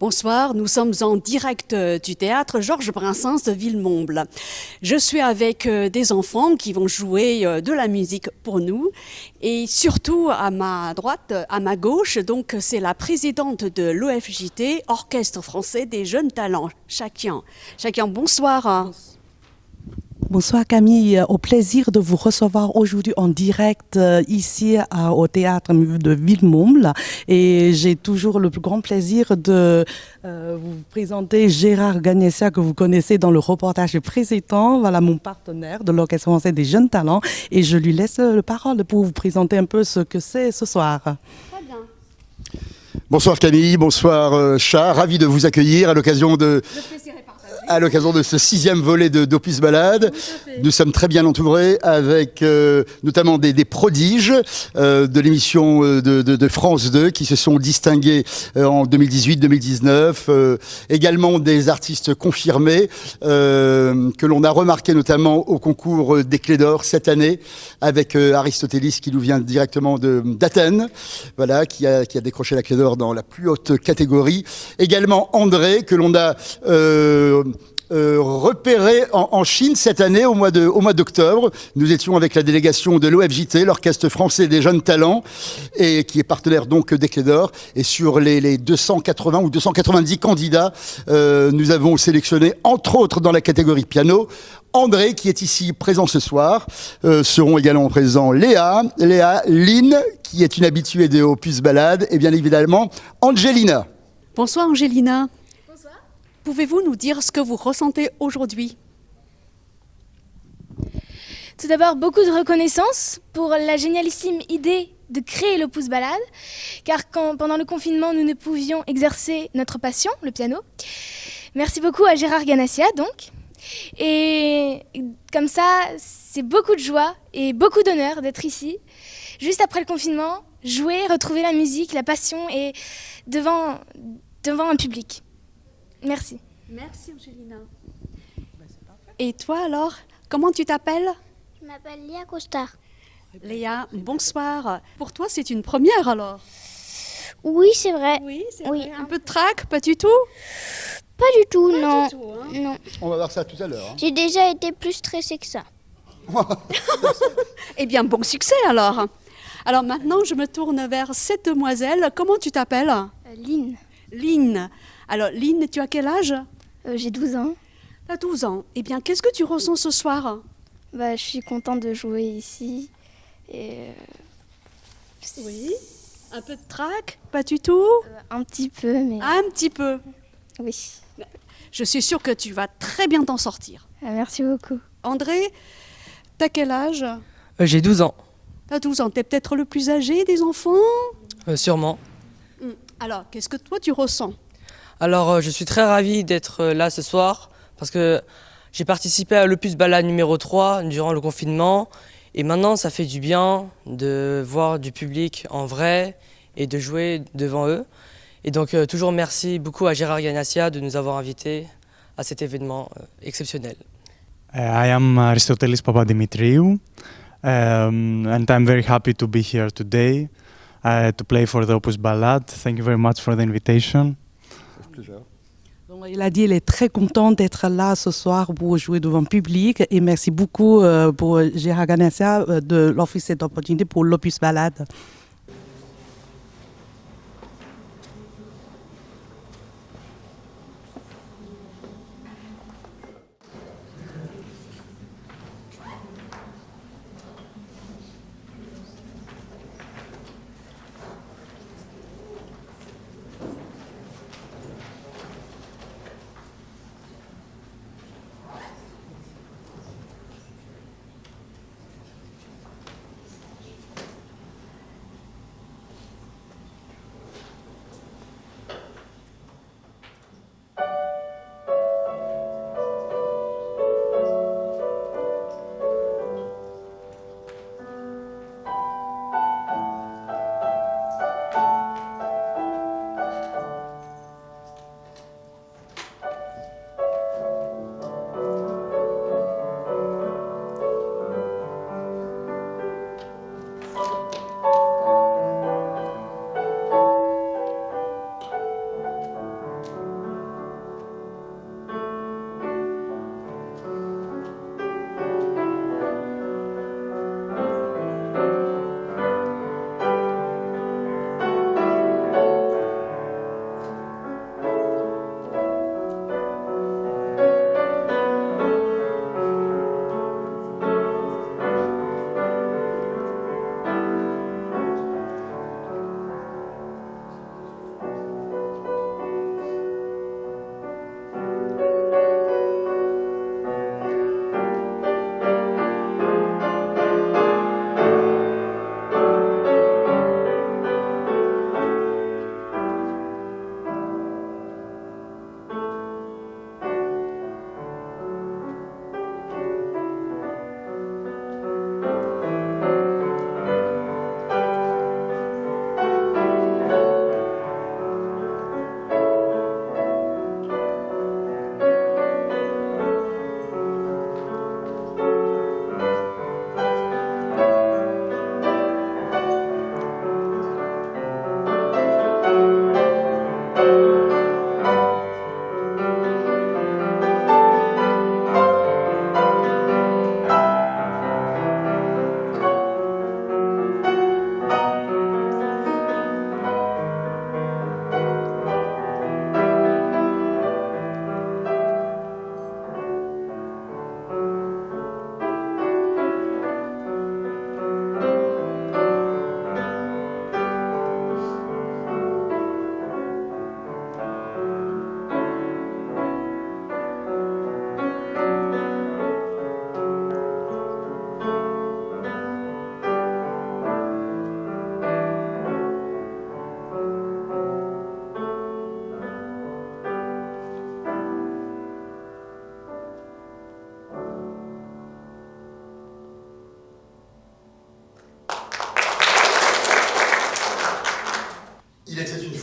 Bonsoir, nous sommes en direct du théâtre Georges Brassens de Villemomble. Je suis avec des enfants qui vont jouer de la musique pour nous et surtout à ma droite, à ma gauche, donc c'est la présidente de l'OFJT, Orchestre français des jeunes talents, Chakian. Chakian, bonsoir. Bonsoir Camille, au plaisir de vous recevoir aujourd'hui en direct ici au théâtre de Villemomble et j'ai toujours le plus grand plaisir de vous présenter Gérard Gagnessia que vous connaissez dans le reportage précédent, voilà mon partenaire de l'Orchestre français des jeunes talents et je lui laisse la parole pour vous présenter un peu ce que c'est ce soir. Très bien. Bonsoir Camille, bonsoir Chat, ravi de vous accueillir à l'occasion de ce 6e volet d'Opus Ballade. Nous sommes très bien entourés avec notamment des prodiges de l'émission de France 2 qui se sont distingués en 2018-2019. Également des artistes confirmés que l'on a remarqué notamment au concours des Clés d'Or cette année avec Aristotélis qui nous vient directement d'Athènes, voilà, qui a décroché la Clé d'Or dans la plus haute catégorie. Également André que l'on a repéré en Chine cette année au mois d'octobre. Nous étions avec la délégation de l'OFJT, l'Orchestre français des jeunes talents, et qui est partenaire donc des Clés d'Or. Et sur les 280 ou 290 candidats, nous avons sélectionné entre autres dans la catégorie piano André qui est ici présent ce soir. Seront également présents Léa, Lynn qui est une habituée de Opus Ballade et bien évidemment Angelina. Bonsoir Angelina. Pouvez-vous nous dire ce que vous ressentez aujourd'hui? Tout d'abord, beaucoup de reconnaissance pour la génialissime idée de créer l'Opus Ballade, car pendant le confinement, nous ne pouvions exercer notre passion, le piano. Merci beaucoup à Gérard Gagnessia, donc. Et comme ça, c'est beaucoup de joie et beaucoup d'honneur d'être ici, juste après le confinement, jouer, retrouver la musique, la passion et devant un public. Merci. Merci Angelina. Et toi alors, comment tu t'appelles? Je m'appelle Léa Costard. Léa, bonsoir. Pour toi, c'est une première alors? Oui, c'est vrai. Oui, c'est Oui. vrai. Un peu de trac, pas du tout? Pas du tout, Pas non. du tout, hein. Non. On va voir ça tout à l'heure. J'ai déjà été plus stressée que ça. Eh bien, bon succès alors. Alors maintenant, je me tourne vers cette demoiselle. Comment tu t'appelles? Lynn, Lynn. Alors Lynn, tu as quel âge? j'ai 12 ans. Tu as 12 ans. Eh bien, qu'est-ce que tu ressens ce soir? Je suis contente de jouer ici. Et, Oui. Un peu de trac? Pas du tout? un petit peu, mais Un petit peu. oui. Je suis sûre que tu vas très bien t'en sortir. Merci beaucoup. André, t'as quel âge? J'ai 12 ans, T'as 12 ans. T'es peut-être le plus âgé des enfants? sûrement. Alors, qu'est-ce que toi tu ressens? Alors, je suis très ravi d'être là ce soir parce que j'ai participé à l'Opus Ballade numéro 3 durant le confinement et maintenant ça fait du bien de voir du public en vrai et de jouer devant eux. Et donc, toujours merci beaucoup à Gérard Gagnessia de nous avoir invités à cet événement exceptionnel. I am Aristotelis Papadimitriou, and I'm very happy to be here today to play for the Opus Ballade. Thank you very much for the invitation. Donc, il a dit qu'il est très content d'être là ce soir pour jouer devant le public et merci beaucoup pour Gérard Gagnessia de l'offrir cette opportunité pour l'Opus Ballade.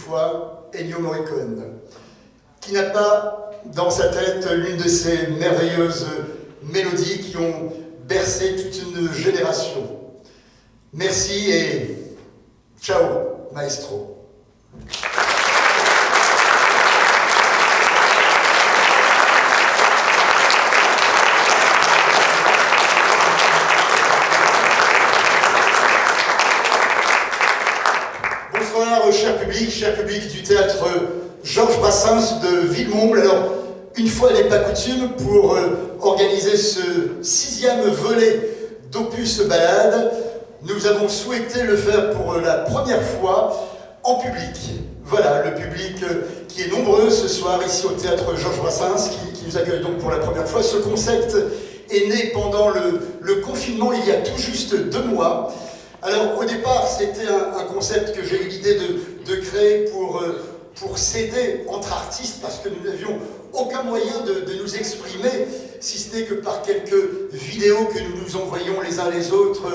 fois Ennio Morricone. Qui n'a pas dans sa tête l'une de ces merveilleuses mélodies qui ont bercé toute une génération. Merci et ciao, maestro. Bonsoir, cher public du théâtre Georges Brassens de Villemomble. Alors, une fois n'est pas coutume, pour organiser ce 6e volet d'Opus Ballade, nous avons souhaité le faire pour la première fois en public. Voilà, le public qui est nombreux ce soir ici au théâtre Georges Brassens, qui nous accueille donc pour la première fois. Ce concept est né pendant le confinement il y a tout juste 2 mois. Alors au départ, c'était un concept que j'ai eu l'idée de créer pour s'aider entre artistes, parce que nous n'avions aucun moyen de nous exprimer, si ce n'est que par quelques vidéos que nous nous envoyons les uns les autres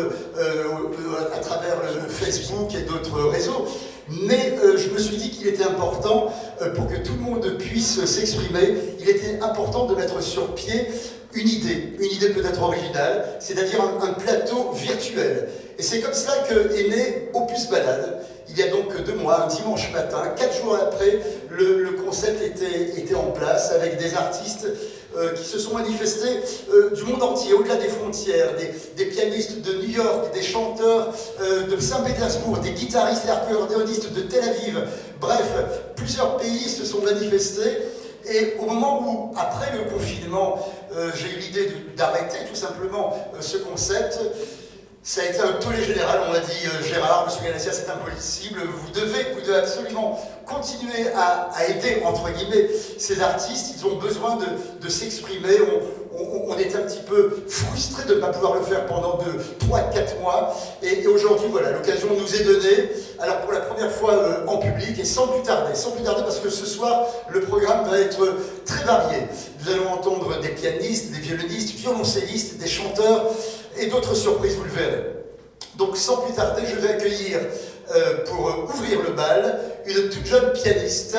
à travers Facebook et d'autres réseaux. Mais je me suis dit qu'il était important, pour que tout le monde puisse s'exprimer, il était important de mettre sur pied une idée peut-être originale, c'est-à-dire un plateau virtuel. Et c'est comme ça qu'est né Opus Ballade. Il y a donc 2 mois, un dimanche matin, 4 jours après, le concept était en place avec des artistes qui se sont manifestés du monde entier, au-delà des frontières, des pianistes de New York, des chanteurs de Saint-Pétersbourg, des guitaristes et accordéonistes de Tel Aviv. Bref, plusieurs pays se sont manifestés. Et au moment où, après le confinement, j'ai eu l'idée d'arrêter tout simplement ce concept, ça a été un tollé général. On m'a dit Gérard, monsieur Ganassia, c'est impossible, vous devez absolument continuer à aider, entre guillemets, ces artistes. Ils ont besoin de s'exprimer. On est un petit peu frustrés de ne pas pouvoir le faire pendant 3-4 mois. Et aujourd'hui, voilà, l'occasion nous est donnée. Alors pour la première fois en public, et sans plus tarder, parce que ce soir, le programme va être très varié. Nous allons entendre des pianistes, des violonistes, violoncellistes, des chanteurs, et d'autres surprises, vous le verrez. Donc sans plus tarder, je vais accueillir pour ouvrir le bal une toute jeune pianiste,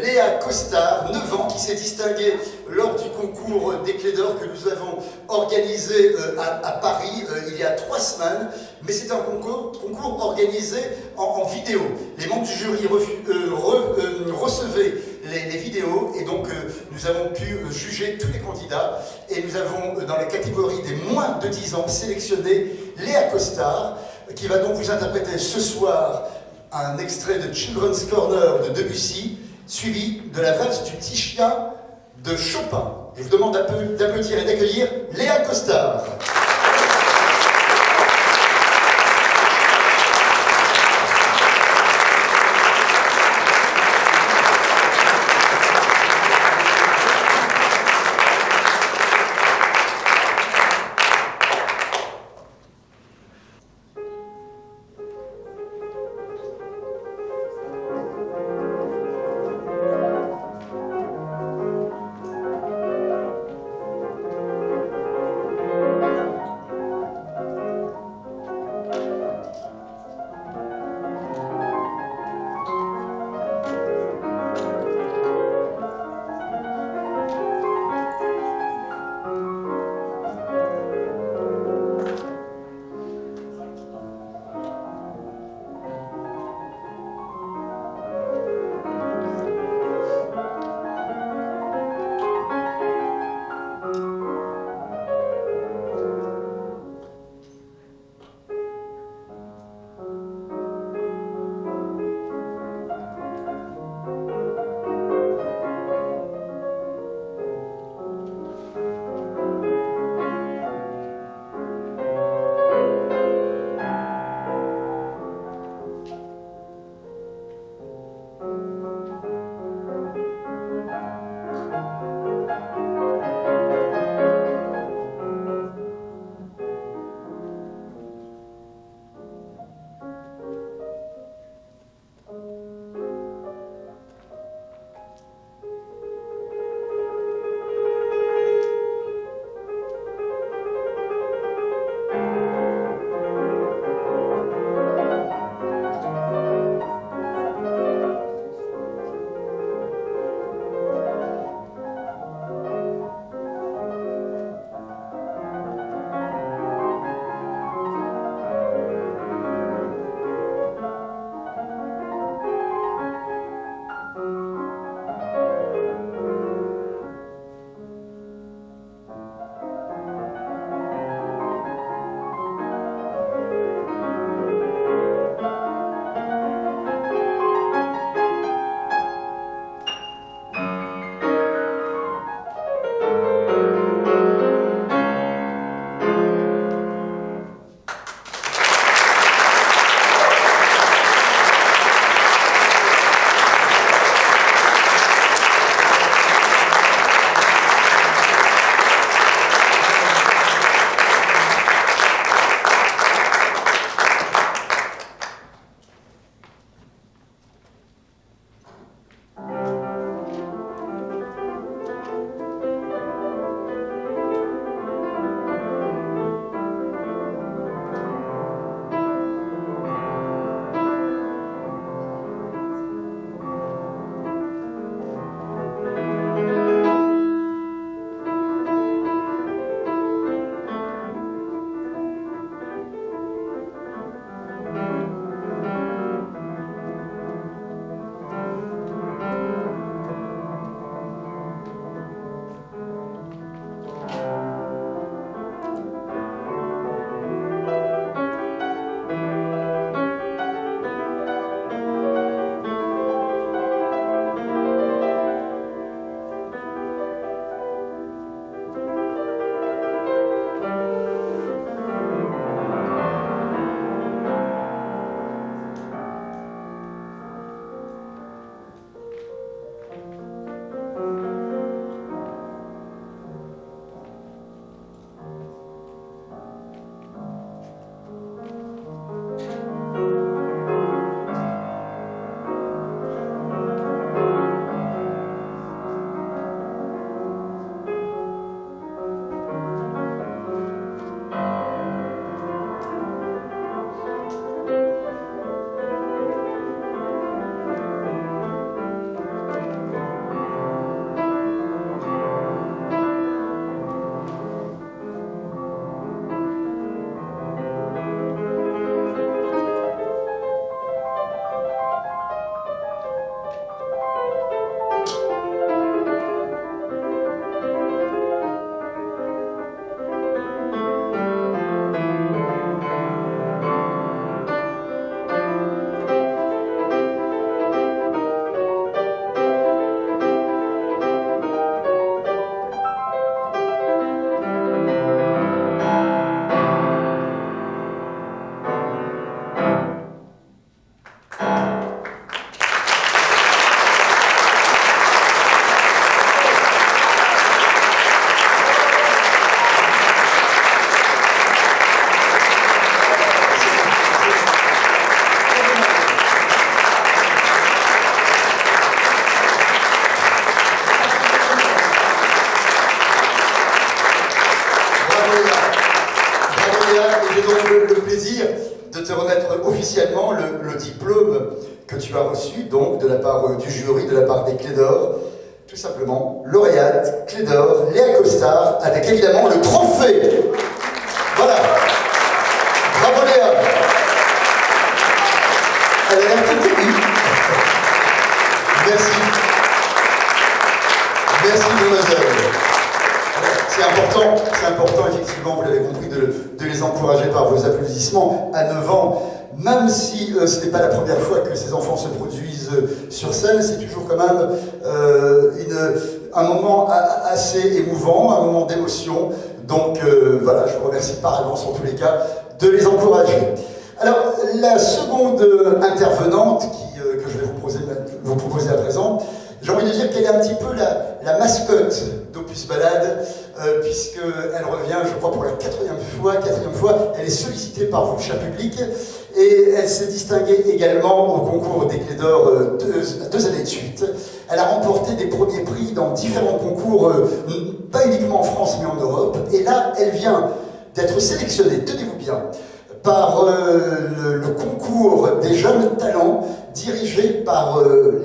Léa Costard, 9 ans, qui s'est distinguée lors du concours des Clés d'Or que nous avons organisé à Paris il y a 3 semaines. Mais c'est un concours organisé en vidéo. Les membres du jury recevaient les vidéos, et donc nous avons pu juger tous les candidats, et nous avons dans la catégorie des moins de 10 ans sélectionné Léa Costard, qui va donc vous interpréter ce soir un extrait de Children's Corner de Debussy, suivi de la valse du petit chien de Chopin. Je vous demande d'applaudir et d'accueillir Léa Costard. remettre officiellement le diplôme que tu as reçu, donc de la part du jury, de la part des Clés d'Or. Tout simplement, lauréate, Clés d'Or, Léa Costard, avec évidemment le trophée. Voilà. Bravo Léa. Elle a l'air toute émue. Merci. Merci mademoiselle. C'est important effectivement, vous l'avez compris, de les encourager par vos applaudissements à 9 ans. Même si ce n'est pas la première fois que ces enfants se produisent sur scène, c'est toujours quand même un moment assez émouvant, un moment d'émotion. Donc voilà, je vous remercie par avance en tous les cas de les encourager. Alors, la seconde intervenante que je vais vous proposer à présent, j'ai envie de dire qu'elle est un petit peu la mascotte d'Opus Ballade, puisqu'elle revient, je crois, pour la quatrième fois, elle est sollicitée par vous, cher public, et elle s'est distinguée également au concours des Clés d'Or 2 années de suite. Elle a remporté des premiers prix dans différents concours, pas uniquement en France, mais en Europe, et là, elle vient d'être sélectionnée, tenez-vous bien, par le concours des jeunes talents dirigé par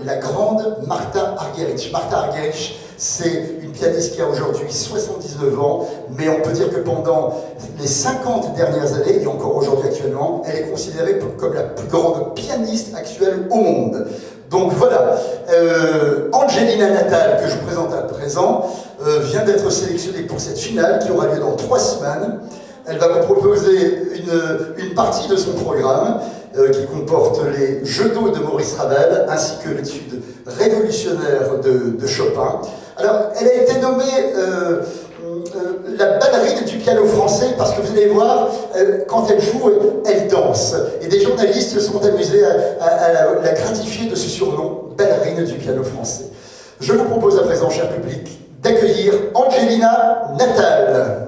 la grande Martha Argerich. Martha Argerich, c'est une pianiste qui a aujourd'hui 79 ans, mais on peut dire que pendant les 50 dernières années, et encore aujourd'hui actuellement, elle est considérée comme la plus grande pianiste actuelle au monde. Donc voilà, Angelina Natal, que je vous présente à présent, vient d'être sélectionnée pour cette finale qui aura lieu dans 3 semaines. Elle va vous proposer une partie de son programme qui comporte les Jeux d'eau de Maurice Ravel ainsi que l'étude révolutionnaire de Chopin. Alors, elle a été nommée la ballerine du piano français parce que vous allez voir, quand elle joue, elle danse. Et des journalistes se sont amusés à la gratifier de ce surnom, ballerine du piano français. Je vous propose à présent, cher public, d'accueillir Angelina Natal.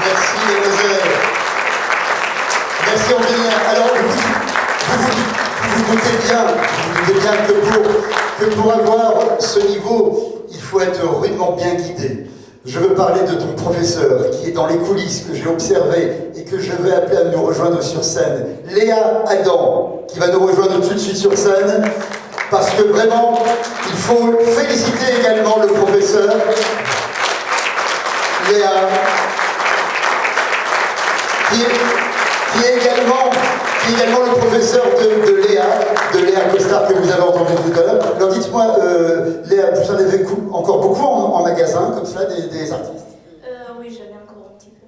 Merci, mesdemoiselles. Merci, Aurélien. Alors, vous doutez bien que pour avoir ce niveau, il faut être rudement bien guidé. Je veux parler de ton professeur qui est dans les coulisses, que j'ai observé et que je vais appeler à nous rejoindre sur scène. Léa Adam, qui va nous rejoindre tout de suite sur scène, parce que vraiment, il faut féliciter également le professeur. Léa, qui est également le professeur de Léa Costard que vous avez entendu tout à l'heure. Alors dites-moi, Léa, vous en avez encore beaucoup en magasin, comme ça, des artistes? Oui, j'en ai encore un petit peu.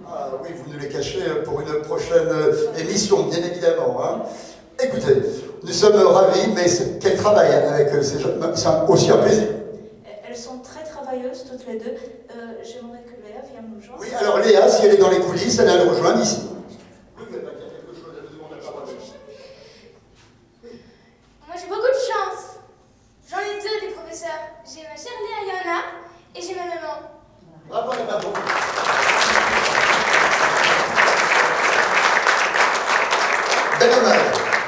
Ah oui, vous nous les cachez pour une prochaine émission, bien évidemment. Hein. Écoutez, nous sommes ravis, mais quel travail avec ces jeunes, c'est aussi un plaisir. Elles sont très travailleuses toutes les deux. J'aimerais que Léa vienne nous rejoindre. Oui, alors Léa, si elle est dans les coulisses, elle va nous rejoindre ici. Oui, mais il y a quelque chose à demander à la parole. Moi j'ai beaucoup de chance. J'en ai deux des professeurs. J'ai ma chère Léa Yana et j'ai ma maman. Bravo, bravo.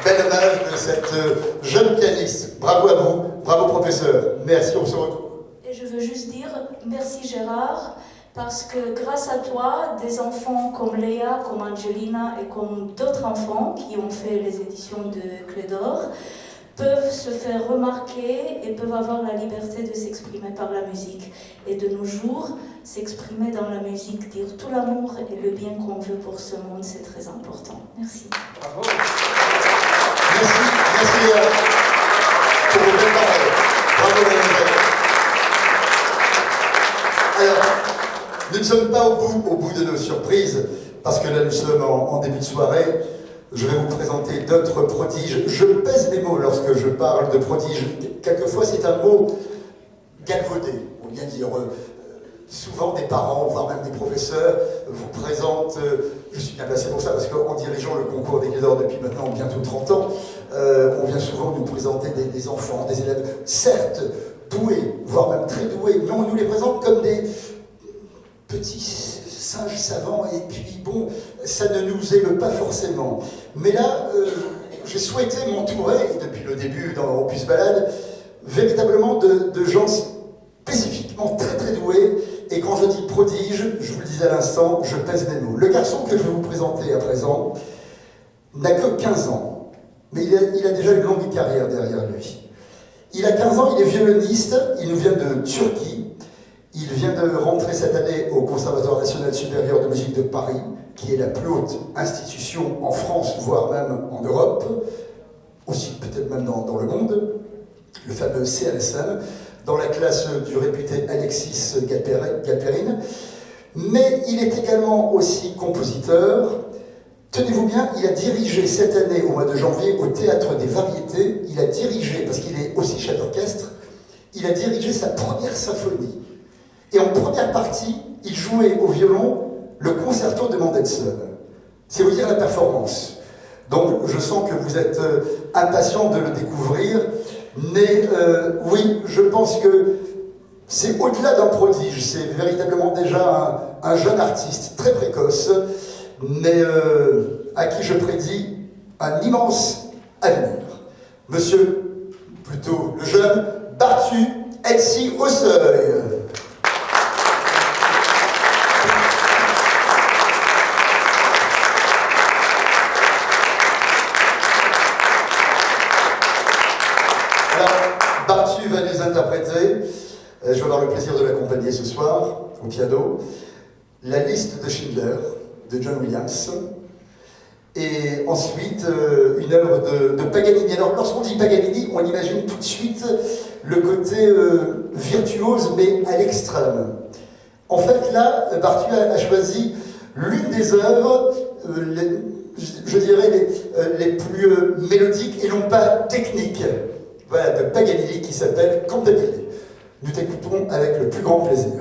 Bel hommage de cette jeune pianiste. Bravo à vous, bravo professeur. Merci, on se retrouve. Et je veux juste dire merci Gérard, parce que grâce à toi, des enfants comme Léa, comme Angelina et comme d'autres enfants qui ont fait les éditions de Clé d'Or peuvent se faire remarquer et peuvent avoir la liberté de s'exprimer par la musique. Et de nos jours, s'exprimer dans la musique, dire tout l'amour et le bien qu'on veut pour ce monde, c'est très important. Merci. Bravo. Merci pour vos belles paroles. Bravo, mesdemoiselles. sommes pas au bout de nos surprises, parce que là nous sommes en début de soirée. Je vais vous présenter d'autres prodiges. Je pèse mes mots lorsque je parle de prodiges. Quelquefois c'est un mot galvaudé, on vient dire. Souvent des parents, voire même des professeurs, vous présentent, je suis bien placé pour ça, parce qu'en dirigeant le concours des Clés d'Or depuis maintenant bientôt 30 ans, on vient souvent nous présenter des enfants, des élèves, certes doués, voire même très doués, mais on nous les présente comme des petits singes savants, et puis bon, ça ne nous émeut pas forcément. Mais là, j'ai souhaité m'entourer, depuis le début dans Opus Balade, véritablement de gens spécifiquement très très doués. Et quand je dis prodige, je vous le disais à l'instant, je pèse mes mots. Le garçon que je vais vous présenter à présent n'a que 15 ans, mais il a déjà une longue carrière derrière lui. Il a 15 ans, il est violoniste, il nous vient de Turquie, il vient de rentrer cette année au Conservatoire national supérieur de musique de Paris, qui est la plus haute institution en France, voire même en Europe, aussi peut-être même dans le monde, le fameux CNSM, dans la classe du réputé Alexis Galperine, mais il est également aussi compositeur. Tenez-vous bien, il a dirigé cette année, au mois de janvier, au Théâtre des Variétés, il a dirigé, parce qu'il est aussi chef d'orchestre, il a dirigé sa première symphonie. Et en première partie, il jouait au violon le concerto de Mendelssohn. C'est vous dire la performance. Donc je sens que vous êtes impatient de le découvrir. Mais oui, je pense que c'est au-delà d'un prodige, c'est véritablement déjà un jeune artiste très précoce, mais à qui je prédis un immense avenir. Monsieur, plutôt le jeune, Bartu Elsie Hauseuil. Bartu va nous interpréter, je vais avoir le plaisir de l'accompagner ce soir, au piano, la liste de Schindler, de John Williams, et ensuite une œuvre de Paganini. Alors lorsqu'on dit Paganini, on imagine tout de suite le côté virtuose, mais à l'extrême. En fait là, Bartu a choisi l'une des œuvres, je dirais les plus mélodiques et non pas techniques. Voilà, de Paganini qui s'appelle Cantabile. Nous t'écoutons avec le plus grand plaisir.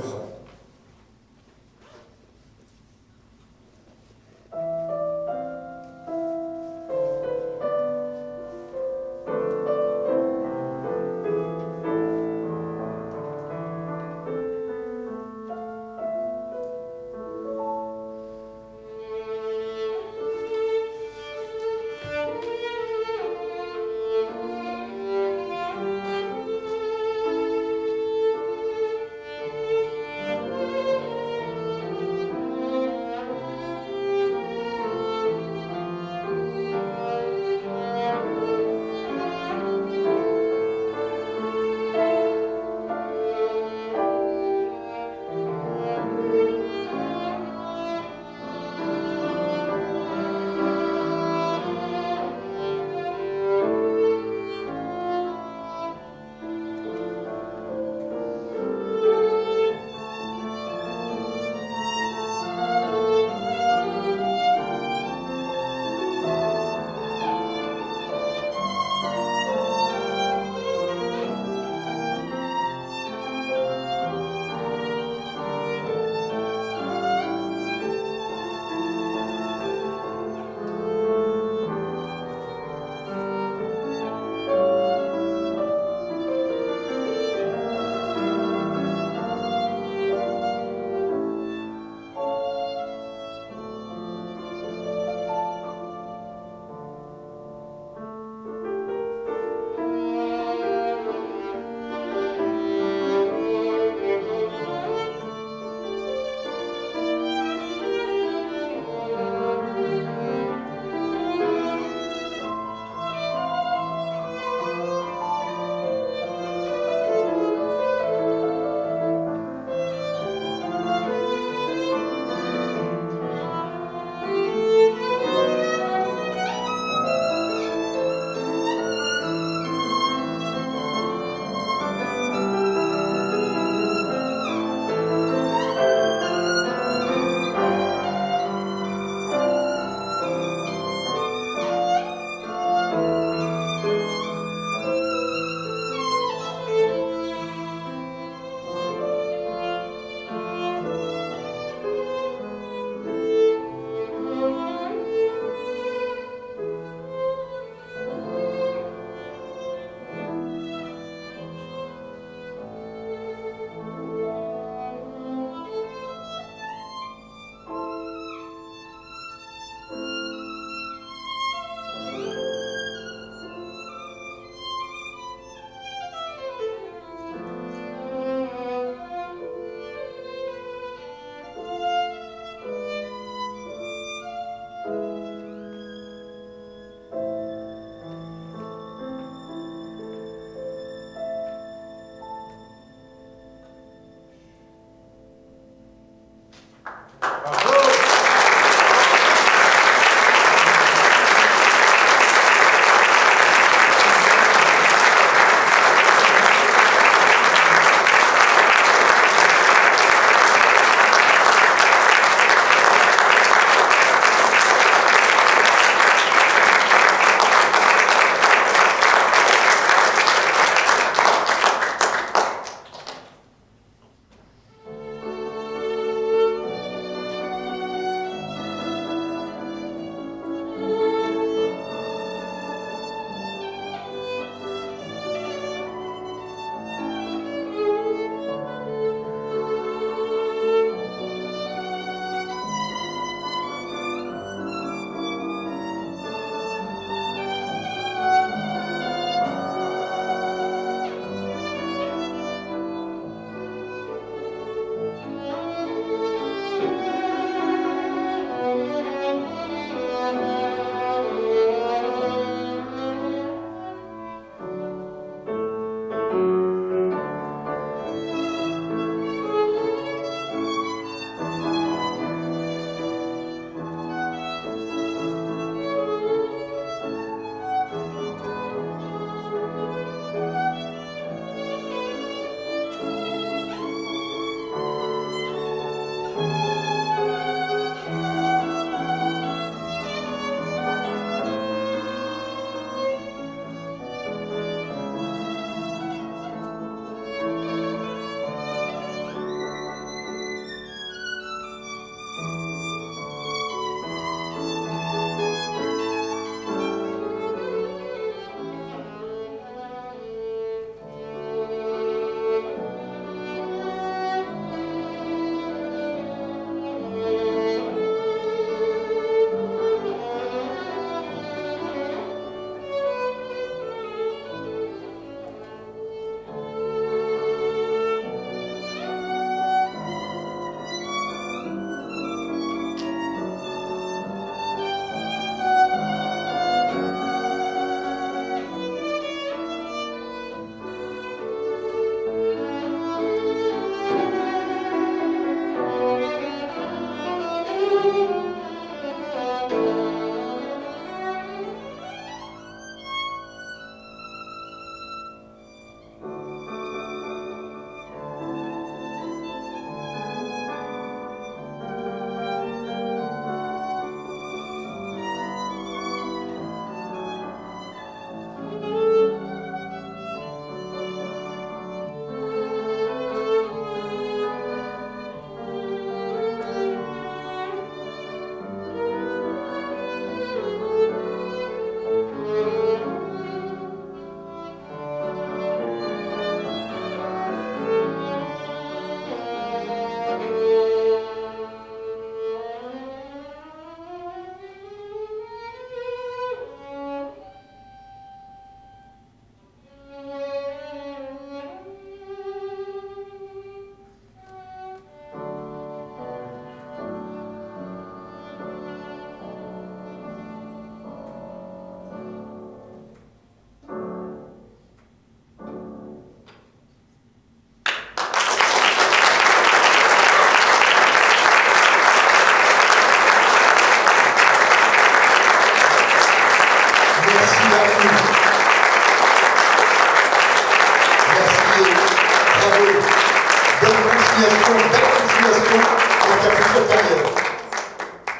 continuation, belle continuation dans ta future carrière.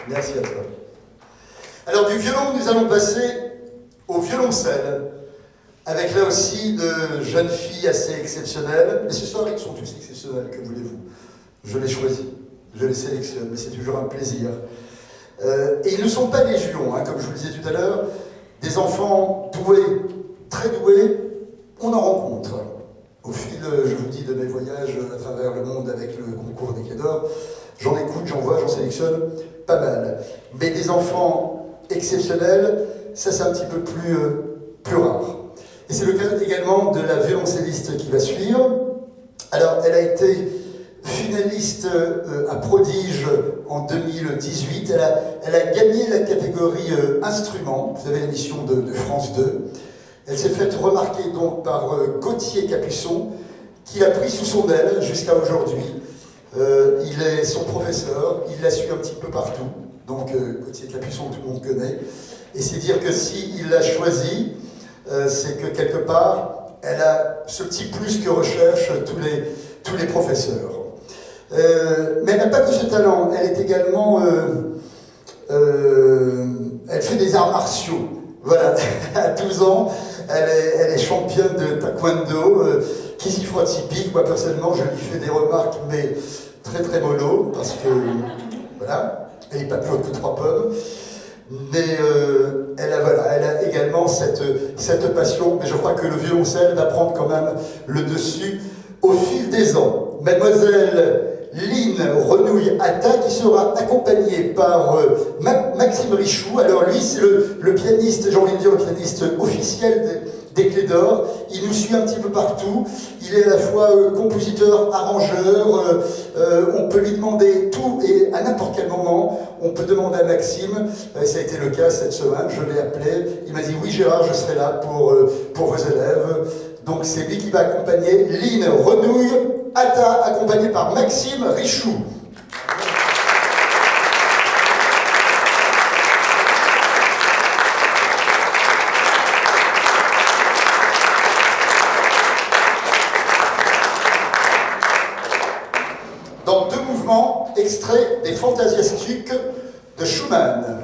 Merci à toi. Alors du violon, nous allons passer au violoncelle, avec là aussi de jeunes filles assez exceptionnelles. Mais ce soir, ils sont tous exceptionnels, que voulez-vous? Je les choisis, je les sélectionne, mais c'est toujours un plaisir. Et ils ne sont pas légion, hein, comme je vous le disais tout à l'heure. Des enfants doués, très doués, on en rencontre. Au fil, je vous dis, de mes voyages à travers le monde avec le concours des Clés d'Or, j'en écoute, j'en vois, j'en sélectionne pas mal. Mais des enfants exceptionnels, ça c'est un petit peu plus rare. Et c'est le cas également de la violoncelliste qui va suivre. Alors, elle a été finaliste à Prodige en 2018. Elle a gagné la catégorie instrument, vous savez l'émission de France 2. Elle s'est faite remarquer donc par Gauthier Capuçon, qui l'a pris sous son aile jusqu'à aujourd'hui. Il est son professeur, il l'a suivi un petit peu partout. Donc Gauthier Capuçon, tout le monde connaît. Et c'est dire que s'il l'a choisi, c'est que quelque part, elle a ce petit plus que recherchent tous les professeurs. Mais elle n'a pas que ce talent, elle est également... elle fait des arts martiaux. Voilà, à 12 ans, elle est championne de taekwondo, qui s'y frotte typique. Moi, personnellement, je lui fais des remarques, mais très très mollo, parce que, voilà, elle n'est pas plus haute que 3 pommes. Mais elle a également cette passion, mais je crois que le violoncelle va prendre quand même le dessus au fil des ans. Mademoiselle Lynn Renouille-Atta, qui sera accompagnée par Maxime Richoux. Alors lui, c'est le pianiste, j'ai envie de dire le pianiste officiel des Clés d'Or. Il nous suit un petit peu partout. Il est à la fois compositeur, arrangeur. On peut lui demander tout et à n'importe quel moment, on peut demander à Maxime. Ça a été le cas cette semaine. Je l'ai appelé. Il m'a dit oui Gérard, je serai là pour vos élèves. Donc c'est lui qui va accompagner Lynn Renouille-Atta, accompagnée par Maxime Richoux. Dans 2 mouvements, extraits des Fantasiastiques de Schumann.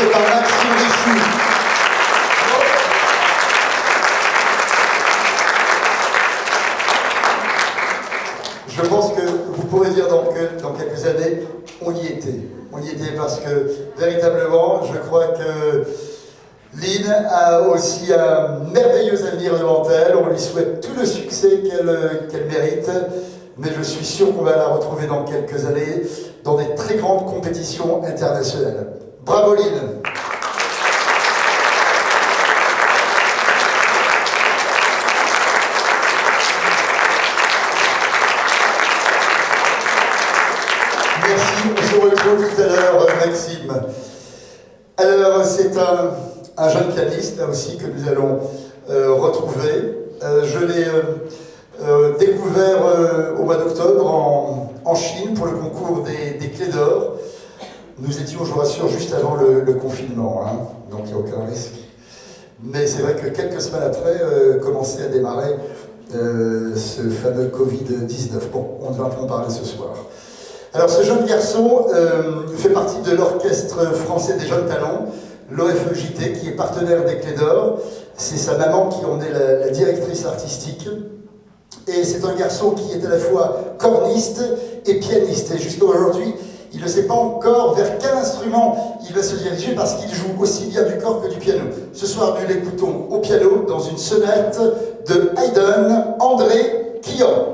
interprété par Maxime Richoux. Je pense que vous pourrez dire dans quelques années, on y était. On y était parce que véritablement, je crois que Lynn a aussi un merveilleux avenir devant elle. On lui souhaite tout le succès qu'elle mérite. Mais je suis sûr qu'on va la retrouver dans quelques années dans des très grandes compétitions internationales. Bravo Lynn! Merci, on se retrouve tout à l'heure, Maxime. Alors, c'est un jeune pianiste, là aussi, que nous allons retrouver. Je l'ai découvert au mois d'octobre en Chine pour le concours des Clés d'Or. Nous étions, je vous rassure, juste avant le confinement, hein, donc il n'y a aucun risque. Mais c'est vrai que quelques semaines après, commençait à démarrer ce fameux Covid-19. Bon, on ne va pas en parler ce soir. Alors ce jeune garçon fait partie de l'Orchestre français des jeunes talents, l'OFEJT, qui est partenaire des Clés d'Or. C'est sa maman qui en est la directrice artistique. Et c'est un garçon qui est à la fois corniste et pianiste. Et jusqu'à aujourd'hui, il ne sait pas encore vers quel instrument il va se diriger parce qu'il joue aussi bien du cor que du piano. Ce soir, nous l'écoutons au piano dans une sonate de Haydn, André Quillon.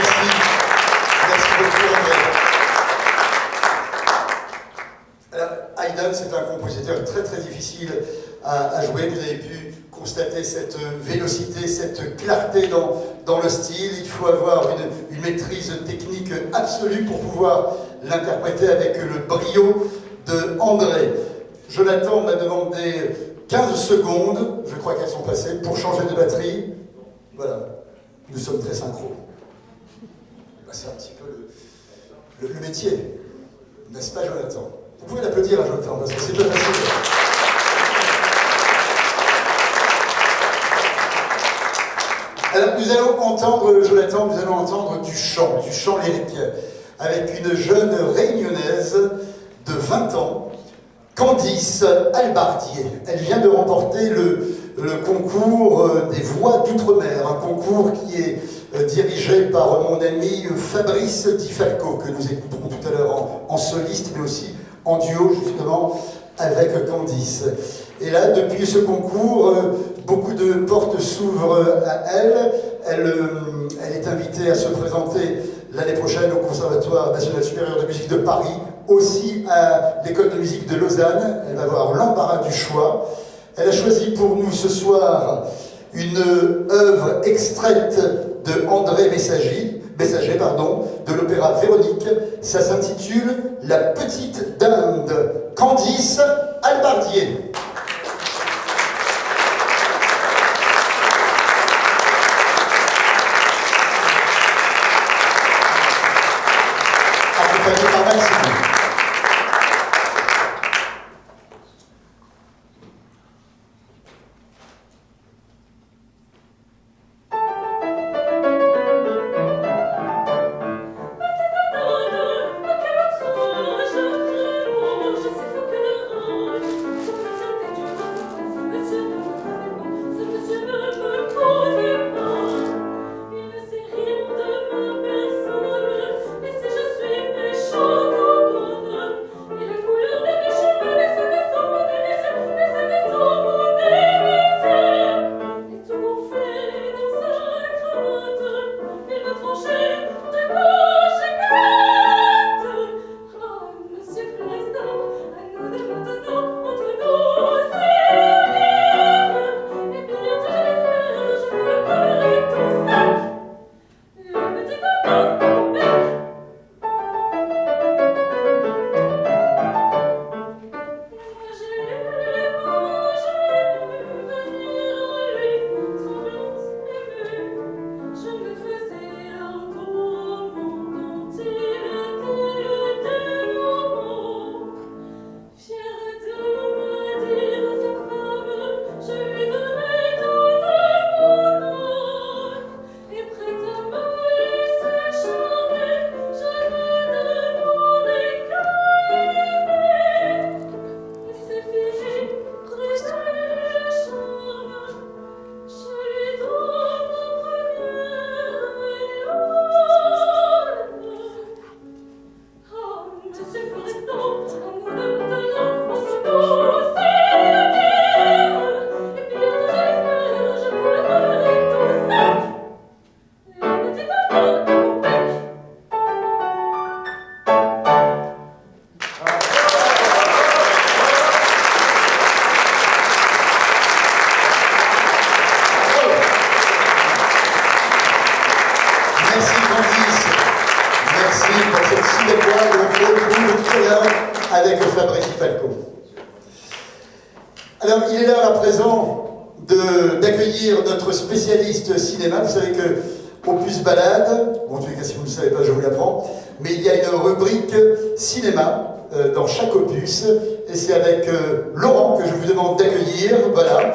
Merci. Merci beaucoup, André. Alors, Haydn, c'est un compositeur très très difficile à jouer. Vous avez pu constater cette vélocité, cette clarté dans le style. Il faut avoir une maîtrise technique absolue pour pouvoir l'interpréter avec le brio de André. Jonathan m'a demandé 15 secondes, je crois qu'elles sont passées, pour changer de batterie. Voilà, nous sommes très synchro. C'est un petit peu le métier, n'est-ce pas, Jonathan? Vous pouvez l'applaudir à Jonathan, parce que c'est pas facile. Alors, nous allons entendre, Jonathan, nous allons entendre du chant lyrique, avec une jeune réunionnaise de 20 ans, Candice Albardier. Elle vient de remporter le concours des voix d'outre-mer, un concours qui est dirigé par mon ami Fabrice Di Falco, que nous écouterons tout à l'heure en soliste, mais aussi en duo, justement, avec Candice. Et là, depuis ce concours, beaucoup de portes s'ouvrent à elle. Elle est invitée à se présenter l'année prochaine au Conservatoire national supérieur de musique de Paris, aussi à l'école de musique de Lausanne. Elle va avoir l'embarras du choix. Elle a choisi pour nous ce soir une œuvre extraite de André Messager, de l'opéra Véronique. Ça s'intitule « La petite dinde », Candice Albardier. Accompagnée par Maxime. avec Fabrice Di Falco. Alors, il est là à présent d'accueillir notre spécialiste cinéma. Vous savez que Opus Balade, bon, en tout cas, si vous ne le savez pas, je vous l'apprends, mais il y a une rubrique cinéma dans chaque opus, et c'est avec Laurent que je vous demande d'accueillir. Voilà.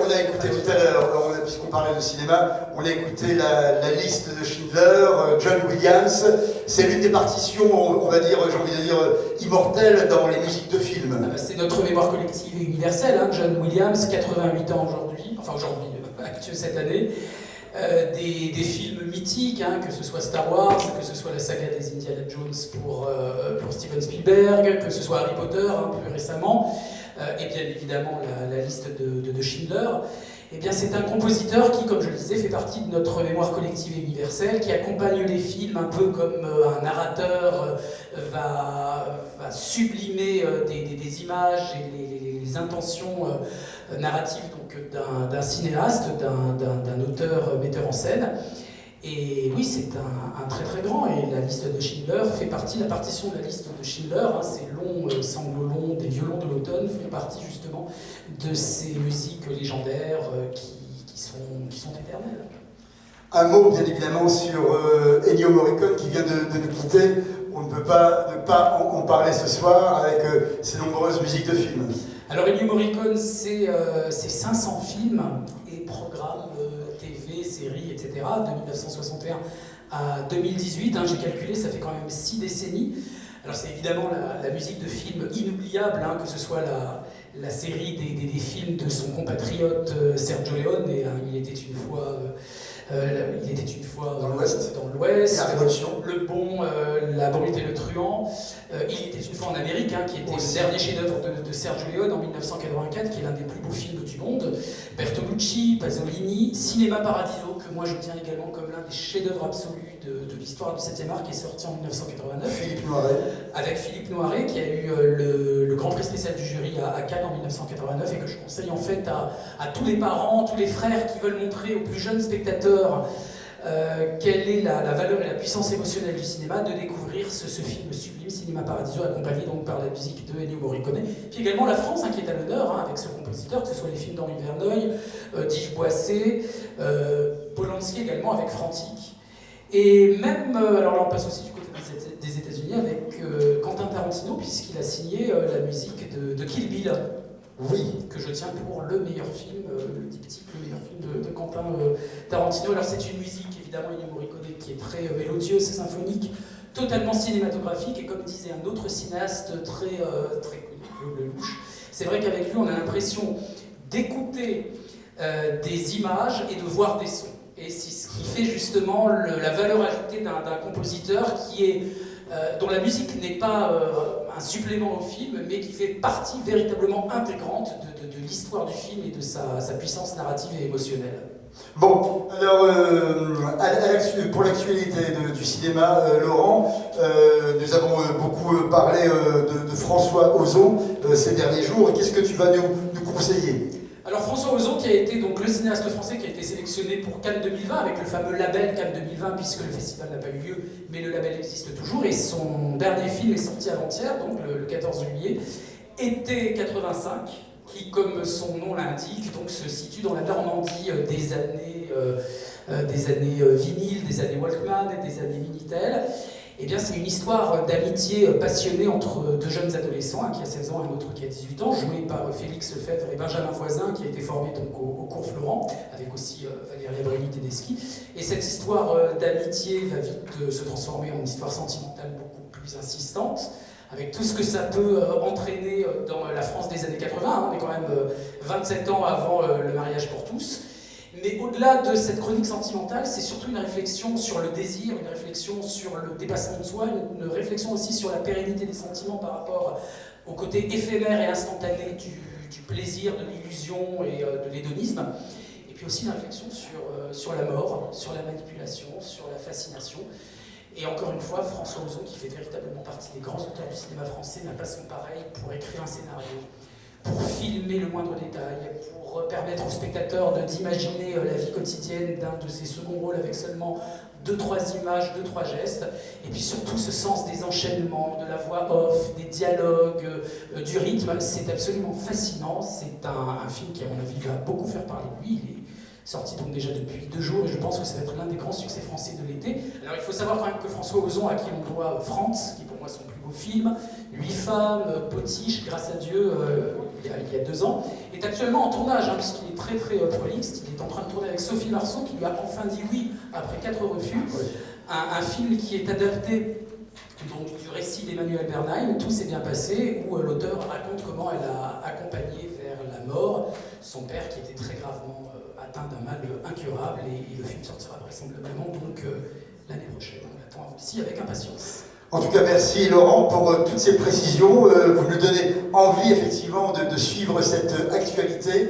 On a écouté tout à l'heure, puisqu'on parlait de cinéma, on a écouté la liste de Schindler, John Williams. C'est l'une des partitions, on va dire, j'ai envie de dire, immortelles dans les musiques de films. C'est notre mémoire collective et universelle, hein. John Williams, 88 ans aujourd'hui, cette année. Des films mythiques, hein, que ce soit Star Wars, que ce soit la saga des Indiana Jones pour Steven Spielberg, que ce soit Harry Potter, hein, plus récemment. et bien évidemment la liste de Schindler. Eh bien, c'est un compositeur qui, comme je le disais, fait partie de notre mémoire collective et universelle, qui accompagne les films un peu comme un narrateur va sublimer des images et les intentions narratives d'un cinéaste, d'un auteur metteur en scène. Et oui, c'est un très très grand, et la liste de Schindler fait partie, la partition de la liste de Schindler, ces longs sanglots longs des violons de l'automne font partie justement de ces musiques légendaires qui sont éternelles. Un mot bien évidemment sur Ennio Morricone qui vient de nous quitter. On ne peut pas ne pas en parler ce soir avec ses nombreuses musiques de films. Alors Ennio Morricone, c'est 500 films et programmes TV, séries, etc. de 1961 à 2018. J'ai calculé, ça fait quand même 6 décennies. Alors c'est évidemment la musique de films inoubliable, que ce soit la série des films de son compatriote Sergio Leone, il était une fois dans l'Ouest, la Révolution, Le Bon, La Brute et le Truand. Il était une fois en Amérique, qui était le dernier chef-d'œuvre de Sergio Leone en 1984, qui est l'un des plus beaux films du monde. Bertolucci, Pasolini, Cinéma Paradiso, que moi je tiens également comme l'un des chefs-d'œuvre absolus de l'histoire du 7e art, qui est sorti en 1989. Philippe Noiret. Avec Philippe Noiret, qui a eu le grand prix spécial du jury à Cannes en 1989, et que je conseille en fait à tous les parents, tous les frères qui veulent montrer aux plus jeunes spectateurs quelle est la valeur et la puissance émotionnelle du cinéma, de découvrir ce film sublime, Cinéma Paradiso, accompagné donc par la musique de Ennio Morricone. Puis également la France, qui est à l'honneur avec ce compositeur, que ce soit les films d'Henri Verneuil, d'Yves Boisset, Polanski également avec Frantic. Et même, alors là on passe aussi du côté des États-Unis avec Quentin Tarantino, puisqu'il a signé la musique de Kill Bill. Oui. Que je tiens pour le meilleur film, le diptyque, le meilleur film de Quentin Tarantino. Alors c'est une musique, évidemment, Ennio Morricone, qui est très mélodieuse, symphonique, totalement cinématographique, et comme disait un autre cinéaste très connu, Claude Lelouch, c'est vrai qu'avec lui on a l'impression d'écouter des images et de voir des sons. Et c'est ce qui fait justement la valeur ajoutée d'un compositeur dont la musique n'est pas un supplément au film, mais qui fait partie véritablement intégrante de l'histoire du film et de sa puissance narrative et émotionnelle. Bon, alors, pour l'actualité du cinéma, Laurent, nous avons beaucoup parlé de François Ozon ces derniers jours. Qu'est-ce que tu vas nous conseiller ? Alors François Ozon, qui a été donc le cinéaste français qui a été sélectionné pour Cannes 2020, avec le fameux label Cannes 2020, puisque le festival n'a pas eu lieu, mais le label existe toujours, et son dernier film est sorti avant-hier, donc le 14 juillet, Été 85, qui, comme son nom l'indique, donc se situe dans la Normandie des années vinyle, des années Walkman et des années Minitel. Eh bien, c'est une histoire d'amitié passionnée entre deux jeunes adolescents, un qui a 16 ans et un autre qui a 18 ans, joués par Félix Lefebvre et Benjamin Voisin, qui a été formé donc au cours Florent, avec aussi Valérie Abreu-Tedeschi. Et cette histoire d'amitié va vite se transformer en une histoire sentimentale beaucoup plus insistante, avec tout ce que ça peut entraîner dans la France des années 80. On est quand même 27 ans avant le mariage pour tous. Mais au-delà de cette chronique sentimentale, c'est surtout une réflexion sur le désir, une réflexion sur le dépassement de soi, une réflexion aussi sur la pérennité des sentiments par rapport au côté éphémère et instantané du plaisir, de l'illusion et de l'hédonisme. Et puis aussi une réflexion sur la mort, sur la manipulation, sur la fascination. Et encore une fois, François Ozon, qui fait véritablement partie des grands auteurs du cinéma français, n'a pas son pareil pour écrire un scénario, pour filmer le moindre détail, pour permettre aux spectateurs d'imaginer la vie quotidienne d'un de ses seconds rôles avec seulement 2-3 images, 2-3 gestes, et puis surtout ce sens des enchaînements, de la voix off, des dialogues, du rythme. C'est absolument fascinant. C'est un film qui, à mon avis, va beaucoup faire parler de lui. Il est sorti donc déjà depuis 2 jours, et je pense que ça va être l'un des grands succès français de l'été. Alors il faut savoir quand même que François Ozon, à qui on doit France, qui est pour moi son plus beau film, 8 femmes, Potiche, Grâce à Dieu, il y a 2 ans, est actuellement en tournage, puisqu'il est très très prolixe. Il est en train de tourner avec Sophie Marceau, qui lui a enfin dit oui après 4 refus. Un film qui est adapté donc, du récit d'Emmanuel Bernheim, Tout s'est bien passé, où l'auteur raconte comment elle a accompagné vers la mort son père qui était très gravement atteint d'un mal incurable, et le film sortira vraisemblablement donc l'année prochaine. On l'attend aussi avec impatience. En tout cas, merci Laurent pour toutes ces précisions. Vous nous donnez envie effectivement de suivre cette actualité.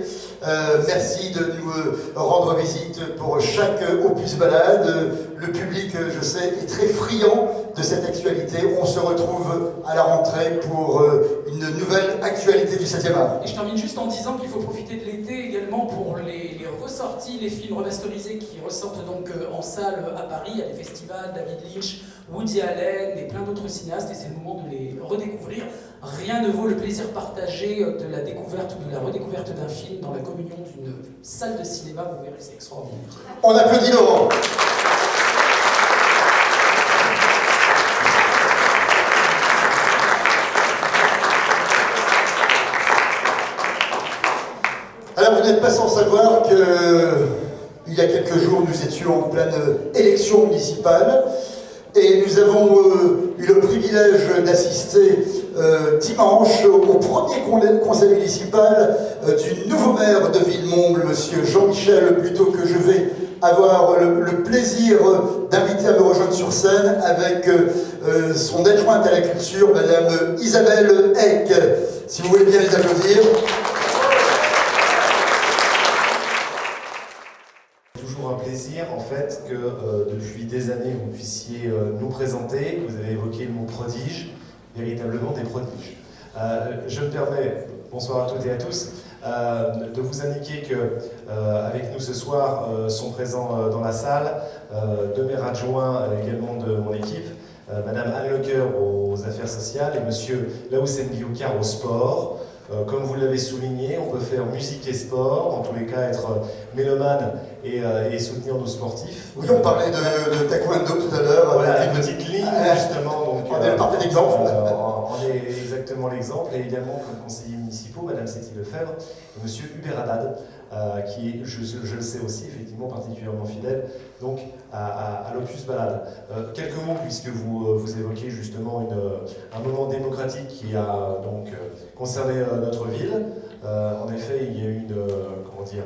Merci de nous rendre visite pour chaque opus balade. Le public, je sais, est très friand de cette actualité. On se retrouve à la rentrée pour une nouvelle actualité du 7e art. Et je termine juste en disant qu'il faut profiter de l'été également pour les ressorties, les films remasterisés qui ressortent donc en salle à Paris. Il y a des festivals, David Lynch, Woody Allen et plein d'autres cinéastes, et c'est le moment de les redécouvrir. Rien ne vaut le plaisir partagé de la découverte ou de la redécouverte d'un film dans la communion d'une salle de cinéma. Vous verrez, c'est extraordinaire. On applaudit Laurent. Alors vous n'êtes pas sans savoir que il y a quelques jours nous étions en pleine élection municipale et nous avons eu le privilège d'assister dimanche au premier conseil municipal du nouveau maire de Villemomble, monsieur Jean-Michel Buteau, que je vais avoir le plaisir d'inviter à me rejoindre sur scène avec son adjointe à la culture, madame Isabelle Eck. Si vous voulez bien les applaudir. Un plaisir en fait que depuis des années vous puissiez nous présenter. Vous avez évoqué le mot prodige, véritablement des prodiges. Je me permets, bonsoir à toutes et à tous, de vous indiquer que avec nous ce soir sont présents dans la salle deux maires adjoints également de mon équipe, Madame Anne Lecoeur aux affaires sociales et Monsieur Laoussen Bioukar au sport. Comme vous l'avez souligné, on peut faire musique et sport, en tous les cas être mélomane et soutenir nos sportifs. Oui, on parlait de taekwondo tout à l'heure. Voilà, une petite ligne, justement. Donc, on est le parfait d'exemple. On est exactement l'exemple. Et également, comme conseillers municipaux, Madame Cécile Lefebvre et Monsieur Hubert Haddad, qui est, je le sais aussi, effectivement particulièrement fidèle donc, à l'Opus Balade. Quelques mots, puisque vous évoquez justement un moment démocratique qui a donc concerné notre ville. En effet, il y a eu comment dire,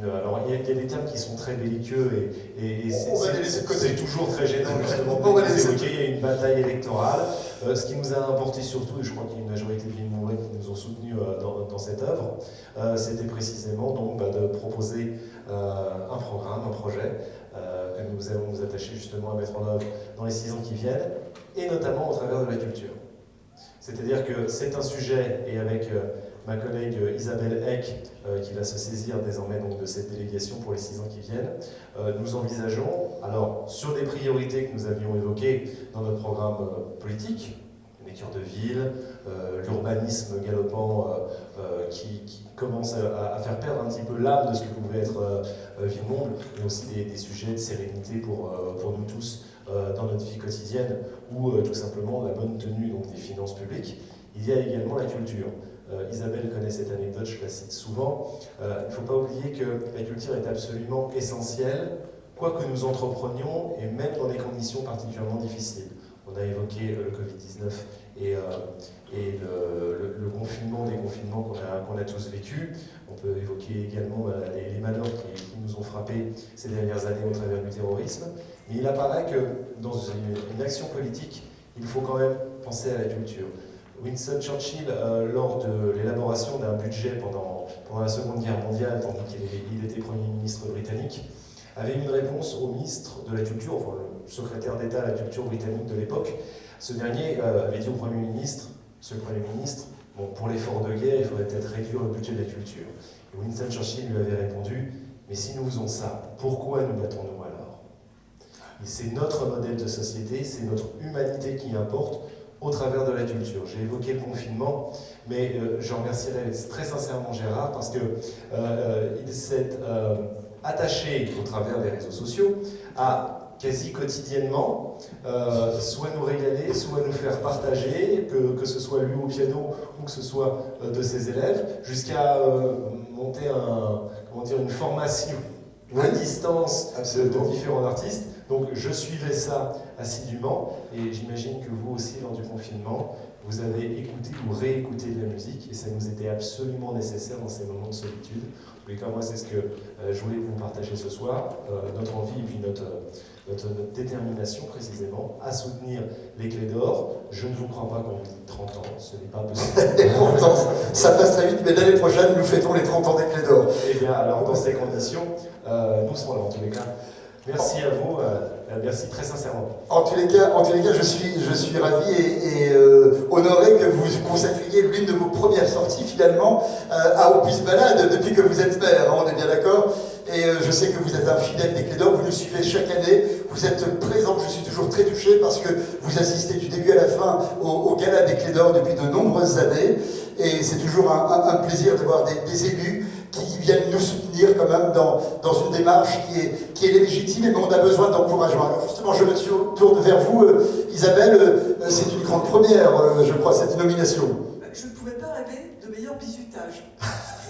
alors il y a des termes qui sont très belliqueux et c'est toujours très gênant justement de les évoquer. Il y a une bataille électorale. Ce qui nous a importé surtout, et je crois qu'il y a une majorité de Villemomblais qui nous ont soutenus dans cette œuvre, c'était précisément donc, de proposer un programme, un projet que nous allons nous attacher justement à mettre en œuvre dans les 6 ans qui viennent, et notamment au travers de la culture. C'est-à-dire que c'est un sujet, et avec ma collègue Isabelle Eck, qui va se saisir désormais donc, de cette délégation pour les 6 ans qui viennent, nous envisageons, alors sur des priorités que nous avions évoquées dans notre programme politique, les cœurs de ville, l'urbanisme galopant qui commence à faire perdre un petit peu l'âme de ce que pouvait être Villemomble, mais aussi des sujets de sérénité pour nous tous dans notre vie quotidienne, ou tout simplement la bonne tenue donc, des finances publiques. Il y a également la culture. Isabelle connaît cette anecdote, je la cite souvent. Il ne faut pas oublier que la culture est absolument essentielle, quoi que nous entreprenions, et même dans des conditions particulièrement difficiles. On a évoqué le Covid-19 et le confinement, des confinements qu'on a tous vécus. On peut évoquer également les malheurs qui nous ont frappés ces dernières années au travers du terrorisme. Mais il apparaît que dans une action politique, il faut quand même penser à la culture. Winston Churchill, lors de l'élaboration d'un budget pendant la Seconde Guerre mondiale, tandis qu'il était Premier ministre britannique, avait une réponse au ministre de la Culture, enfin le secrétaire d'État à la Culture britannique de l'époque. Ce dernier avait dit au Premier ministre, Monsieur le Premier ministre, bon, pour l'effort de guerre, il faudrait peut-être réduire le budget de la culture. Et Winston Churchill lui avait répondu, mais si nous faisons ça, pourquoi nous battons-nous alors? Et c'est notre modèle de société, c'est notre humanité qui importe, au travers de la culture. J'ai évoqué le confinement, mais je remercierai très sincèrement Gérard parce qu'il s'est attaché au travers des réseaux sociaux à quasi quotidiennement soit nous régaler, soit nous faire partager, que ce soit lui au piano ou que ce soit de ses élèves, jusqu'à monter une formation à distance de différents artistes. Donc je suivais ça assidûment et j'imagine que vous aussi lors du confinement, vous avez écouté ou réécouté de la musique, et ça nous était absolument nécessaire dans ces moments de solitude. En tous les cas, moi, c'est ce que je voulais vous partager ce soir, notre envie et puis notre détermination précisément à soutenir les Clés d'Or. Je ne vous crois pas qu'on dit 30 ans, ce n'est pas possible. Et pourtant, ça passe très vite, mais l'année prochaine, nous fêtons les 30 ans des Clés d'Or. Eh bien, alors, dans ces conditions, nous serons là en tous les cas. Merci à vous, merci très sincèrement. En tous les cas, je suis ravi et honoré que vous consacriez l'une de vos premières sorties finalement à Opus Ballade depuis que vous êtes maire, hein, on est bien d'accord. Et je sais que vous êtes un fidèle des Clés d'Or, vous nous suivez chaque année, vous êtes présent, je suis toujours très touché parce que vous assistez du début à la fin au gala des Clés d'Or depuis de nombreuses années. Et c'est toujours un plaisir de voir des élus qui viennent nous soutenir quand même dans une démarche qui est légitime, mais on a besoin d'encouragement. Alors justement, je me tourne vers vous, Isabelle, c'est une grande première, je crois, cette nomination. Je ne pouvais pas rêver de meilleur bizutage.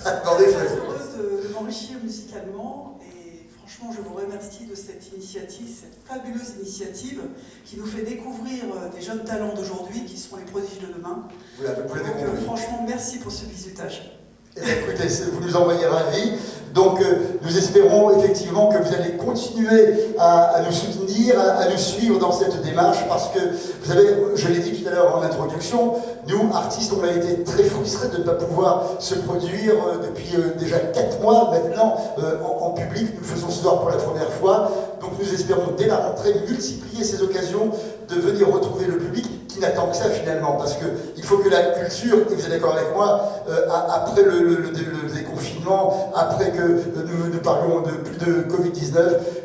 En Je suis effet. très heureuse de m'enrichir musicalement, et franchement, je vous remercie de cette initiative, cette fabuleuse initiative qui nous fait découvrir des jeunes talents d'aujourd'hui qui seront les prodiges de demain. Vous l'avez compris. Donc franchement, merci pour ce bizutage. Eh bien, écoutez, vous nous envoyez ravis. Donc, nous espérons effectivement que vous allez continuer à nous soutenir, à nous suivre dans cette démarche, parce que, vous savez, je l'ai dit tout à l'heure en introduction, nous, artistes, on a été très frustrés de ne pas pouvoir se produire depuis déjà 4 mois maintenant en public. Nous le faisons ce soir pour la première fois. Donc, nous espérons dès la rentrée multiplier ces occasions de venir retrouver le public qui n'attend que ça finalement, parce qu'il faut que la culture, et vous êtes d'accord avec moi, après le déconfinement, après que nous parlions de plus de Covid-19,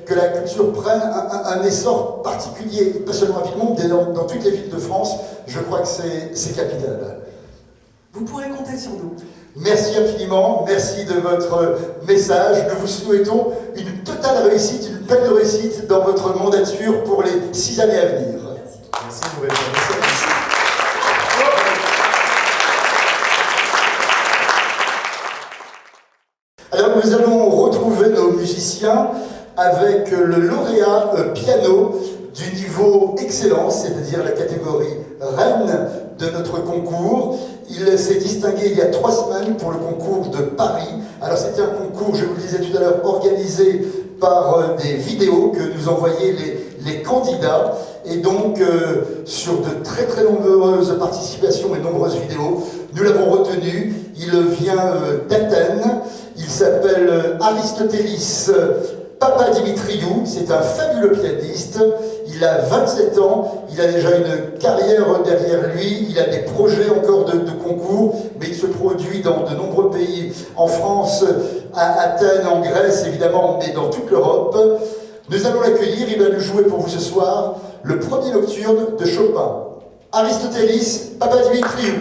que la culture prenne un essor particulier, pas seulement à Villemomble, mais dans toutes les villes de France. Je crois que c'est capital. Vous pourrez compter sur nous. Merci infiniment, merci de votre message. Nous vous souhaitons une totale réussite, une pleine réussite dans votre mandature pour les 6 années à venir. Merci, nouvelle merci. Alors nous allons retrouver nos musiciens avec le lauréat piano du niveau excellence, c'est-à-dire la catégorie reine de notre concours. Il s'est distingué il y a 3 semaines pour le concours de Paris. Alors c'était un concours, je vous le disais tout à l'heure, organisé par des vidéos que nous envoyaient les candidats. Et donc, sur de très très nombreuses participations et nombreuses vidéos, nous l'avons retenu. Il vient d'Athènes. Il s'appelle Aristotélis Papadimitriou. C'est un fabuleux pianiste. Il a 27 ans. Il a déjà une carrière derrière lui. Il a des projets encore de concours. Mais il se produit dans de nombreux pays. En France, à Athènes, en Grèce, évidemment, mais dans toute l'Europe. Nous allons l'accueillir. Il va nous jouer pour vous ce soir le premier nocturne de Chopin. Aristotélis Papadimitriou.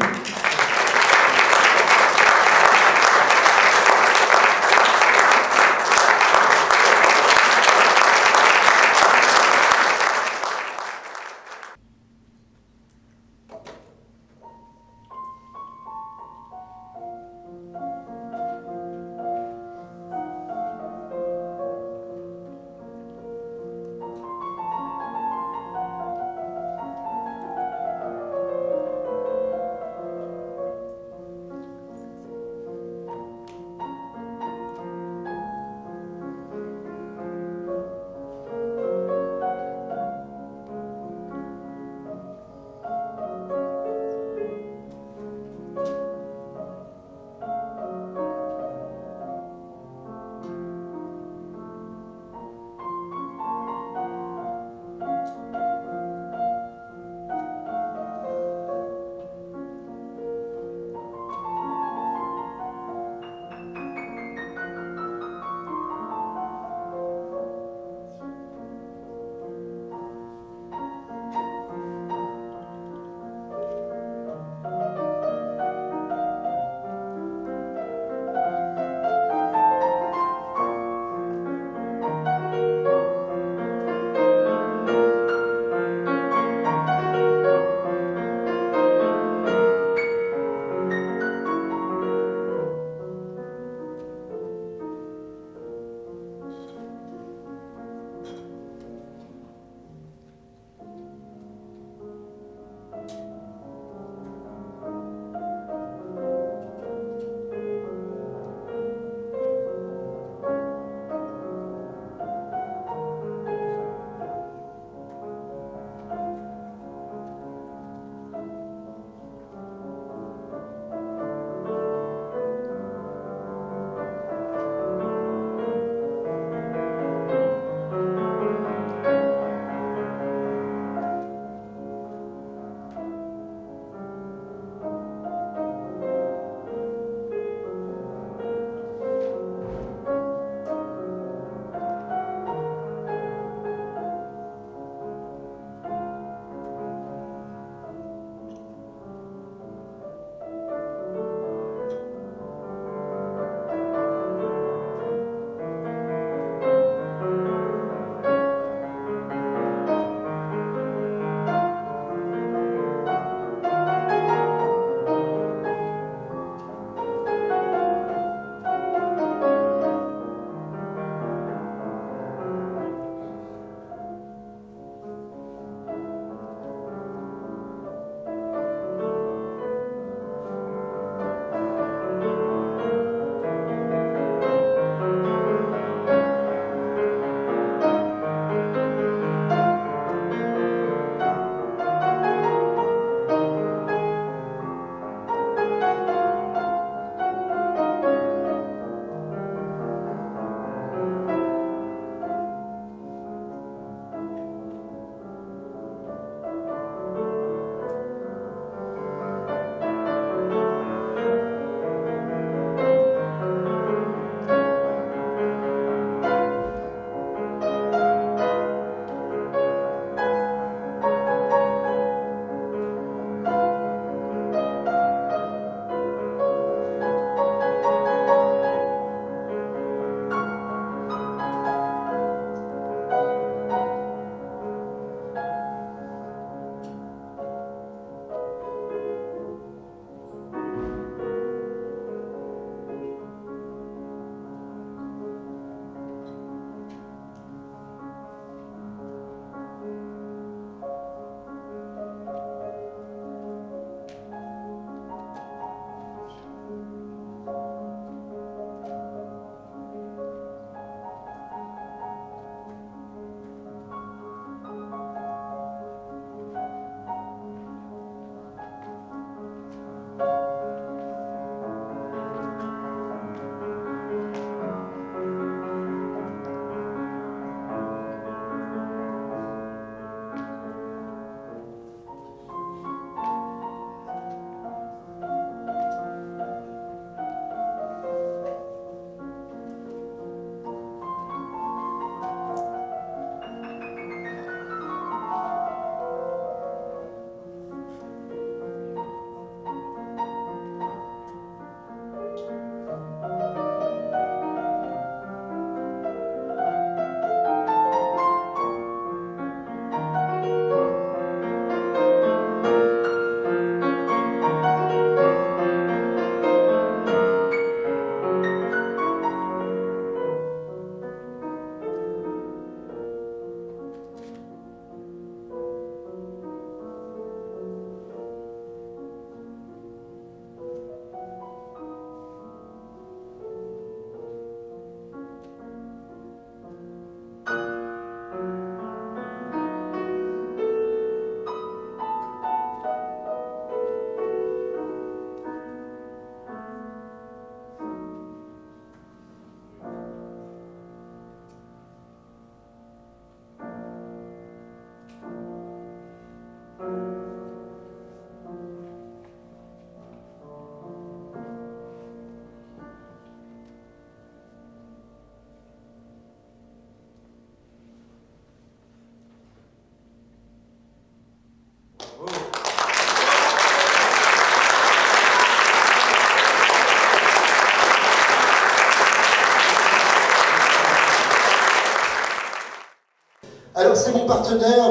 Alors c'est mon partenaire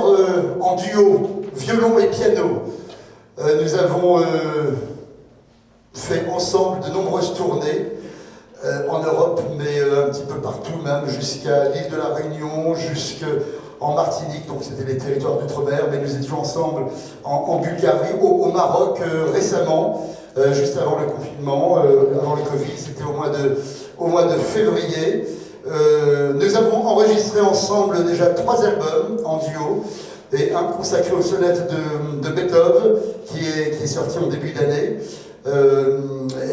en duo, violon et piano. Nous avons fait ensemble de nombreuses tournées en Europe, mais un petit peu partout, même jusqu'à l'île de la Réunion, jusqu'en Martinique, donc c'était les territoires d'outre-mer, mais nous étions ensemble en Bulgarie, au Maroc récemment, juste avant le confinement, avant le Covid, c'était au mois de février. Nous avons enregistré ensemble déjà 3 albums en duo, et un consacré aux sonates de Beethoven, qui est sorti en début d'année.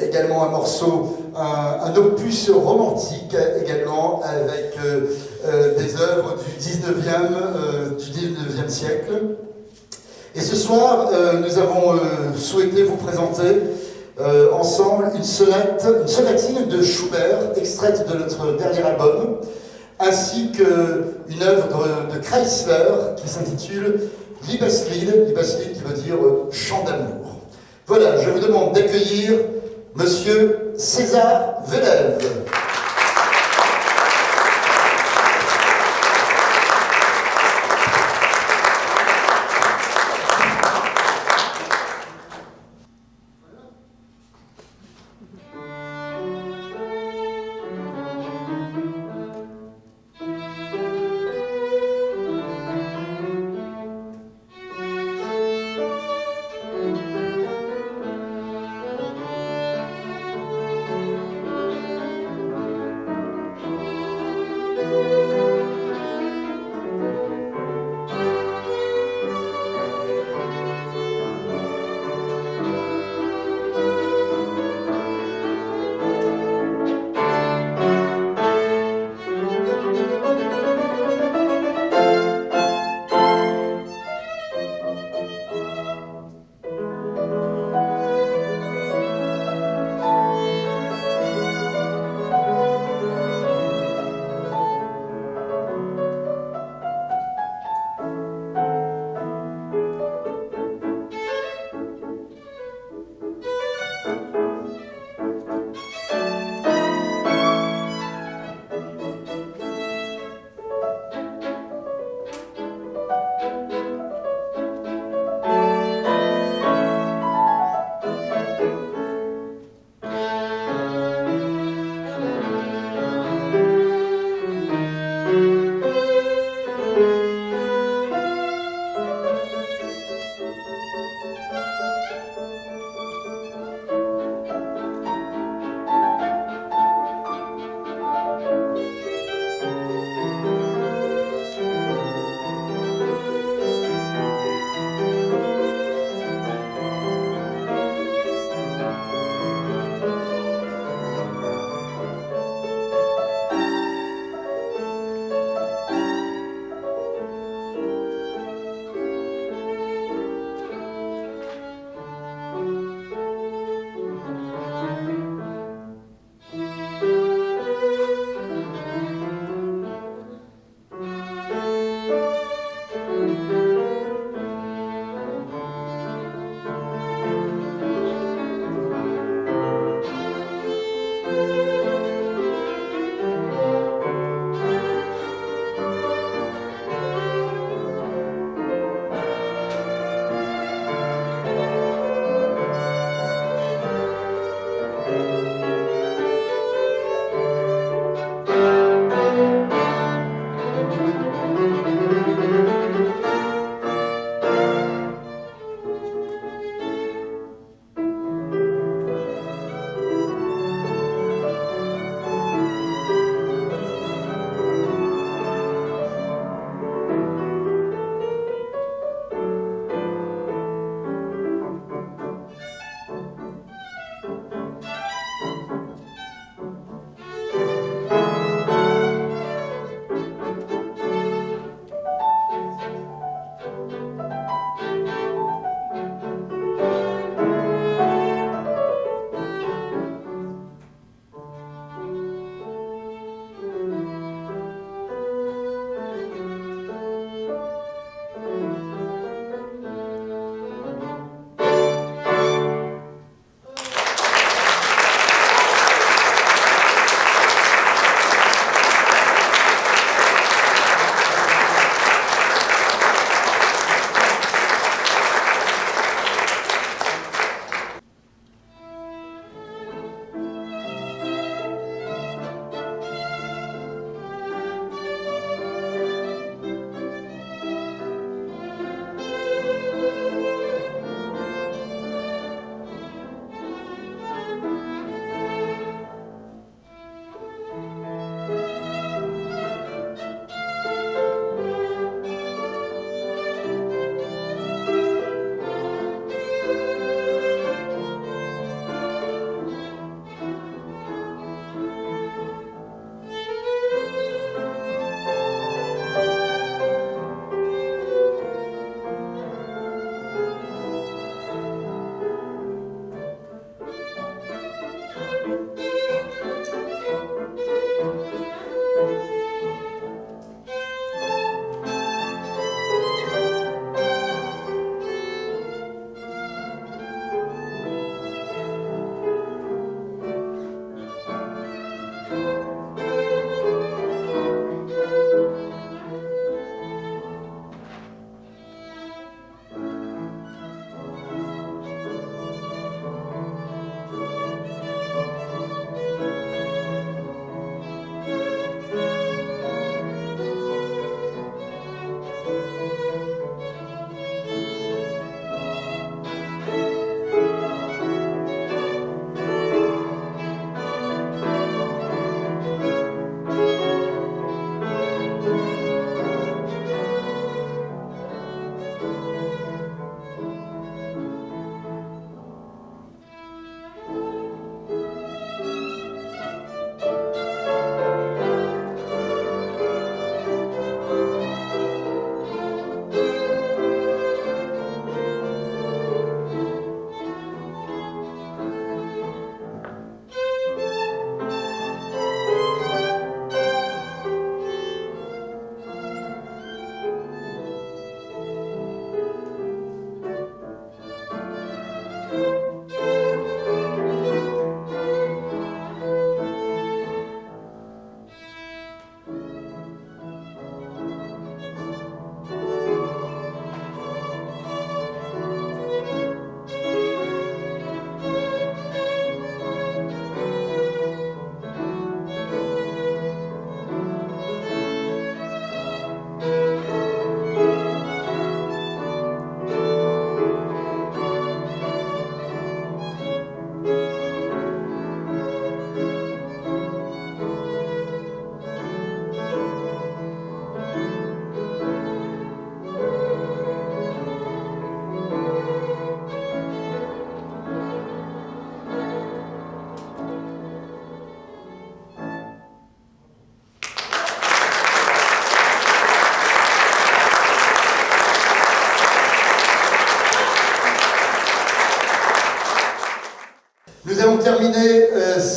Également un morceau, un opus romantique, également avec des œuvres du 19e siècle. Et ce soir, nous avons souhaité vous présenter ensemble une sonatine de Schubert, extraite de notre dernier album, ainsi qu'une œuvre de Kreisler qui s'intitule Liebeslied, Liebeslied qui veut dire chant d'amour. Voilà, je vous demande d'accueillir Monsieur César Velève.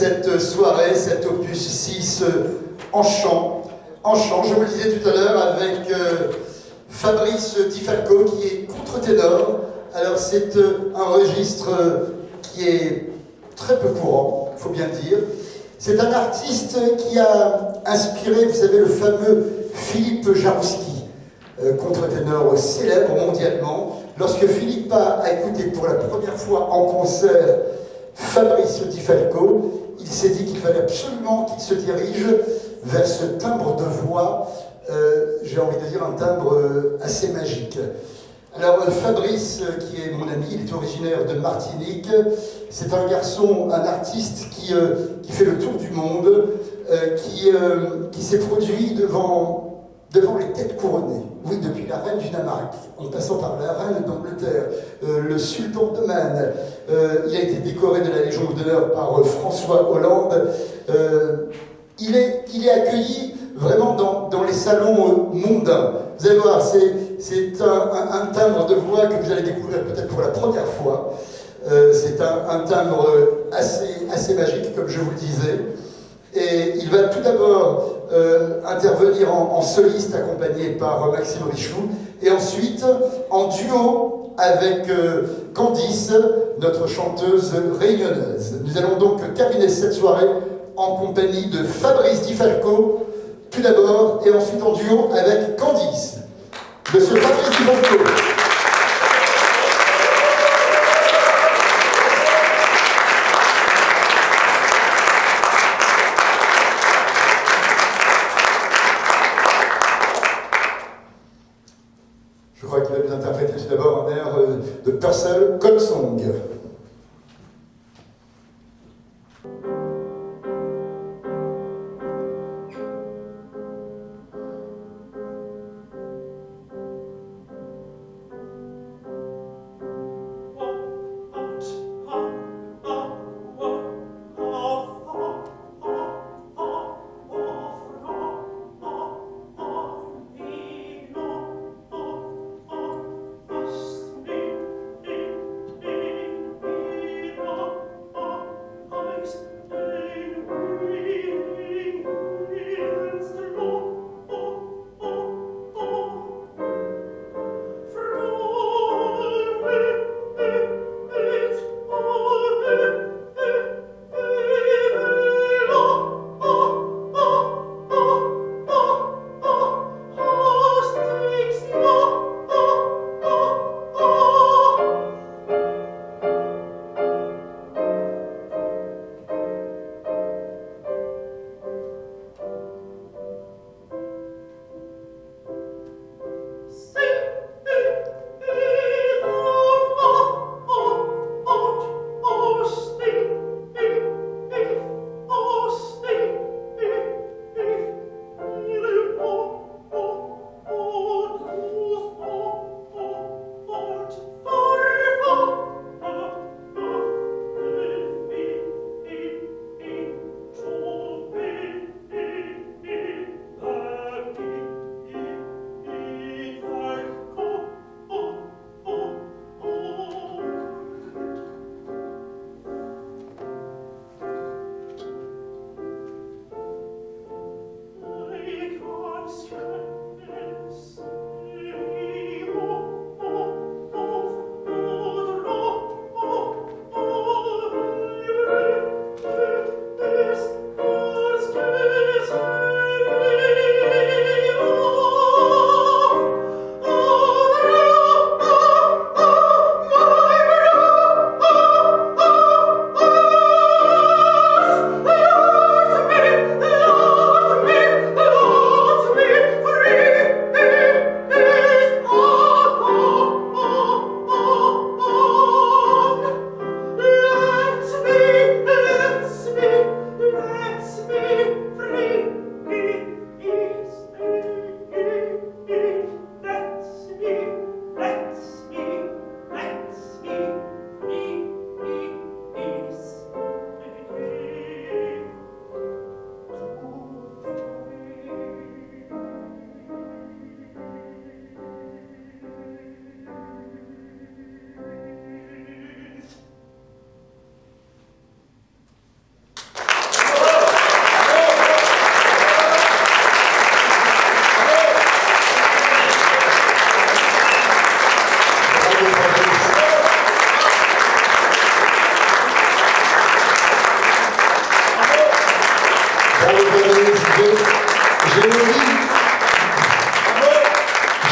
cette soirée, cet opus 6 en chant. En chant, je vous le disais tout à l'heure, avec Fabrice Di Falco qui est contre-ténor. Alors c'est un registre qui est très peu courant, il faut bien le dire. C'est un artiste qui a inspiré, vous savez, le fameux Philippe Jarouski, contre-ténor célèbre mondialement. Lorsque Philippe a écouté pour la première fois en concert Fabrice Di Falco, il s'est dit qu'il fallait absolument qu'il se dirige vers ce timbre de voix, j'ai envie de dire un timbre assez magique. Alors Fabrice, qui est mon ami, il est originaire de Martinique, c'est un garçon, un artiste qui fait le tour du monde, qui s'est produit devant les têtes couronnées. Oui, depuis la reine du Danemark, en passant par la reine d'Angleterre, le sultan d'Oman, il a été décoré de la Légion d'honneur par François Hollande. Il est accueilli vraiment dans les salons mondains. Vous allez voir, c'est un timbre de voix que vous allez découvrir peut-être pour la première fois. C'est un timbre assez magique, comme je vous le disais. Et il va tout d'abord intervenir en soliste, accompagné par Maxime Richoux, et ensuite en duo avec Candice, notre chanteuse réunionnaise. Nous allons donc terminer cette soirée en compagnie de Fabrice Di Falco, tout d'abord, et ensuite en duo avec Candice. Monsieur Fabrice Di Falco. Je crois qu'il va nous interpréter tout d'abord un air de Purcell, Cold Song. Thank you.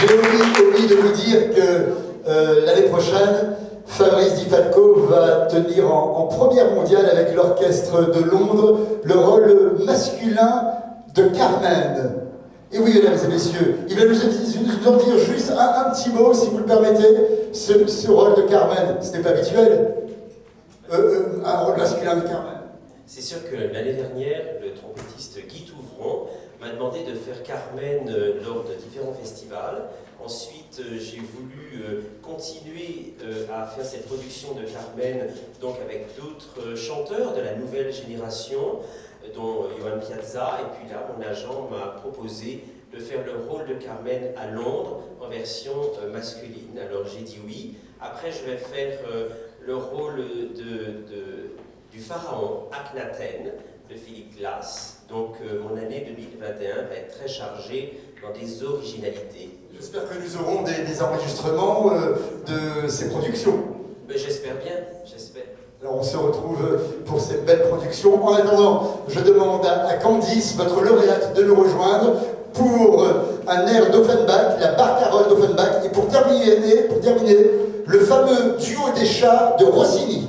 J'ai oublié de vous dire que l'année prochaine, Fabrice Di Falco va tenir en première mondiale avec l'orchestre de Londres le rôle masculin de Carmen. Et oui, mesdames et messieurs, il va nous en dire juste un petit mot, si vous le permettez. Ce rôle de Carmen, ce n'est pas habituel. Un rôle masculin de Carmen. C'est sûr que l'année dernière, le trompettiste Guy Touvron m'a demandé de faire Carmen lors de différents festivals. Ensuite, j'ai voulu continuer à faire cette production de Carmen donc avec d'autres chanteurs de la nouvelle génération, dont Johan Piazza. Et puis là, mon agent m'a proposé de faire le rôle de Carmen à Londres en version masculine. Alors j'ai dit oui. Après, je vais faire le rôle du pharaon Akhenaten de Philippe Glass. Donc mon année 2021 va être très chargée dans des originalités. J'espère que nous aurons des enregistrements de ces productions. Mais j'espère bien, j'espère. Alors on se retrouve pour cette belle production. En attendant, je demande à Candice, votre lauréate, de nous rejoindre pour un air d'Offenbach, la barcarolle d'Offenbach, et pour terminer, le fameux duo des chats de Rossini.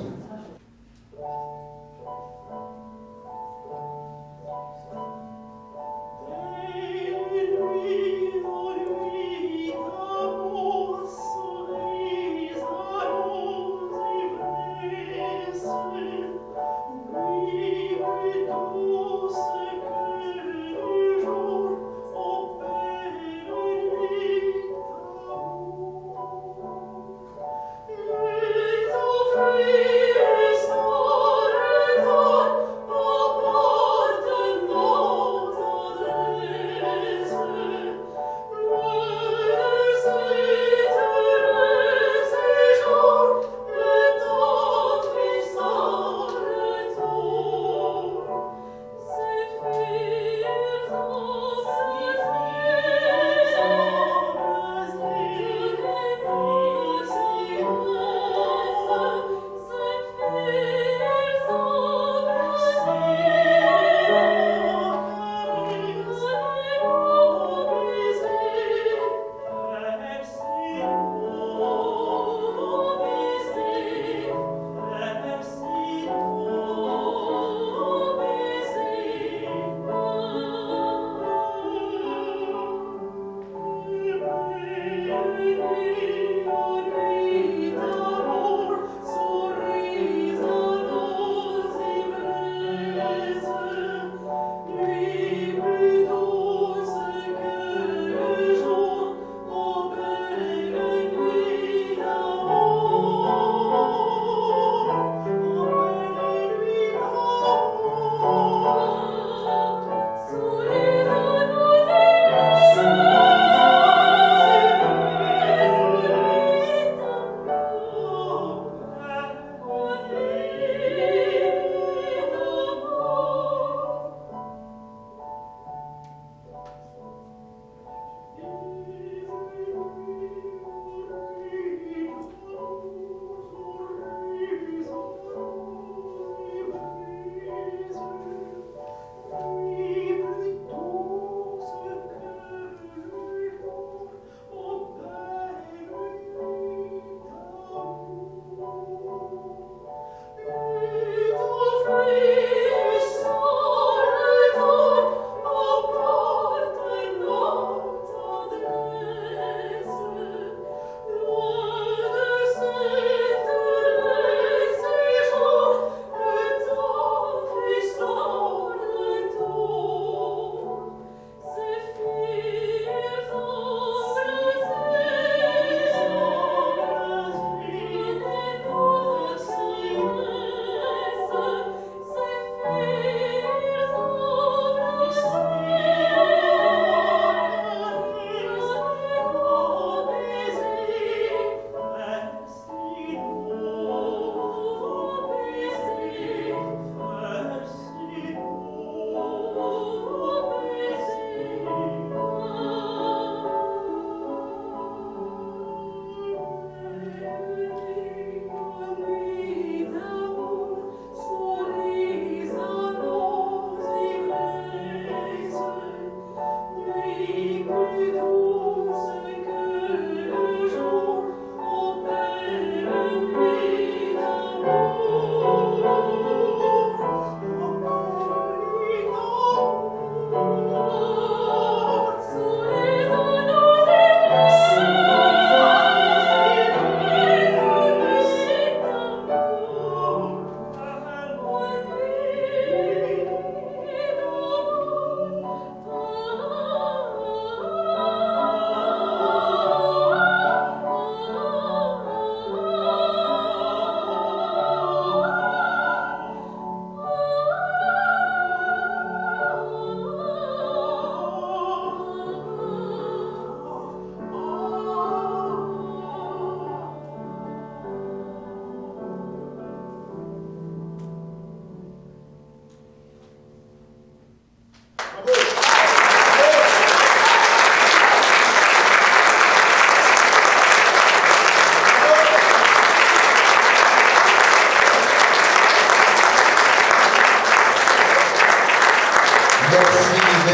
Free.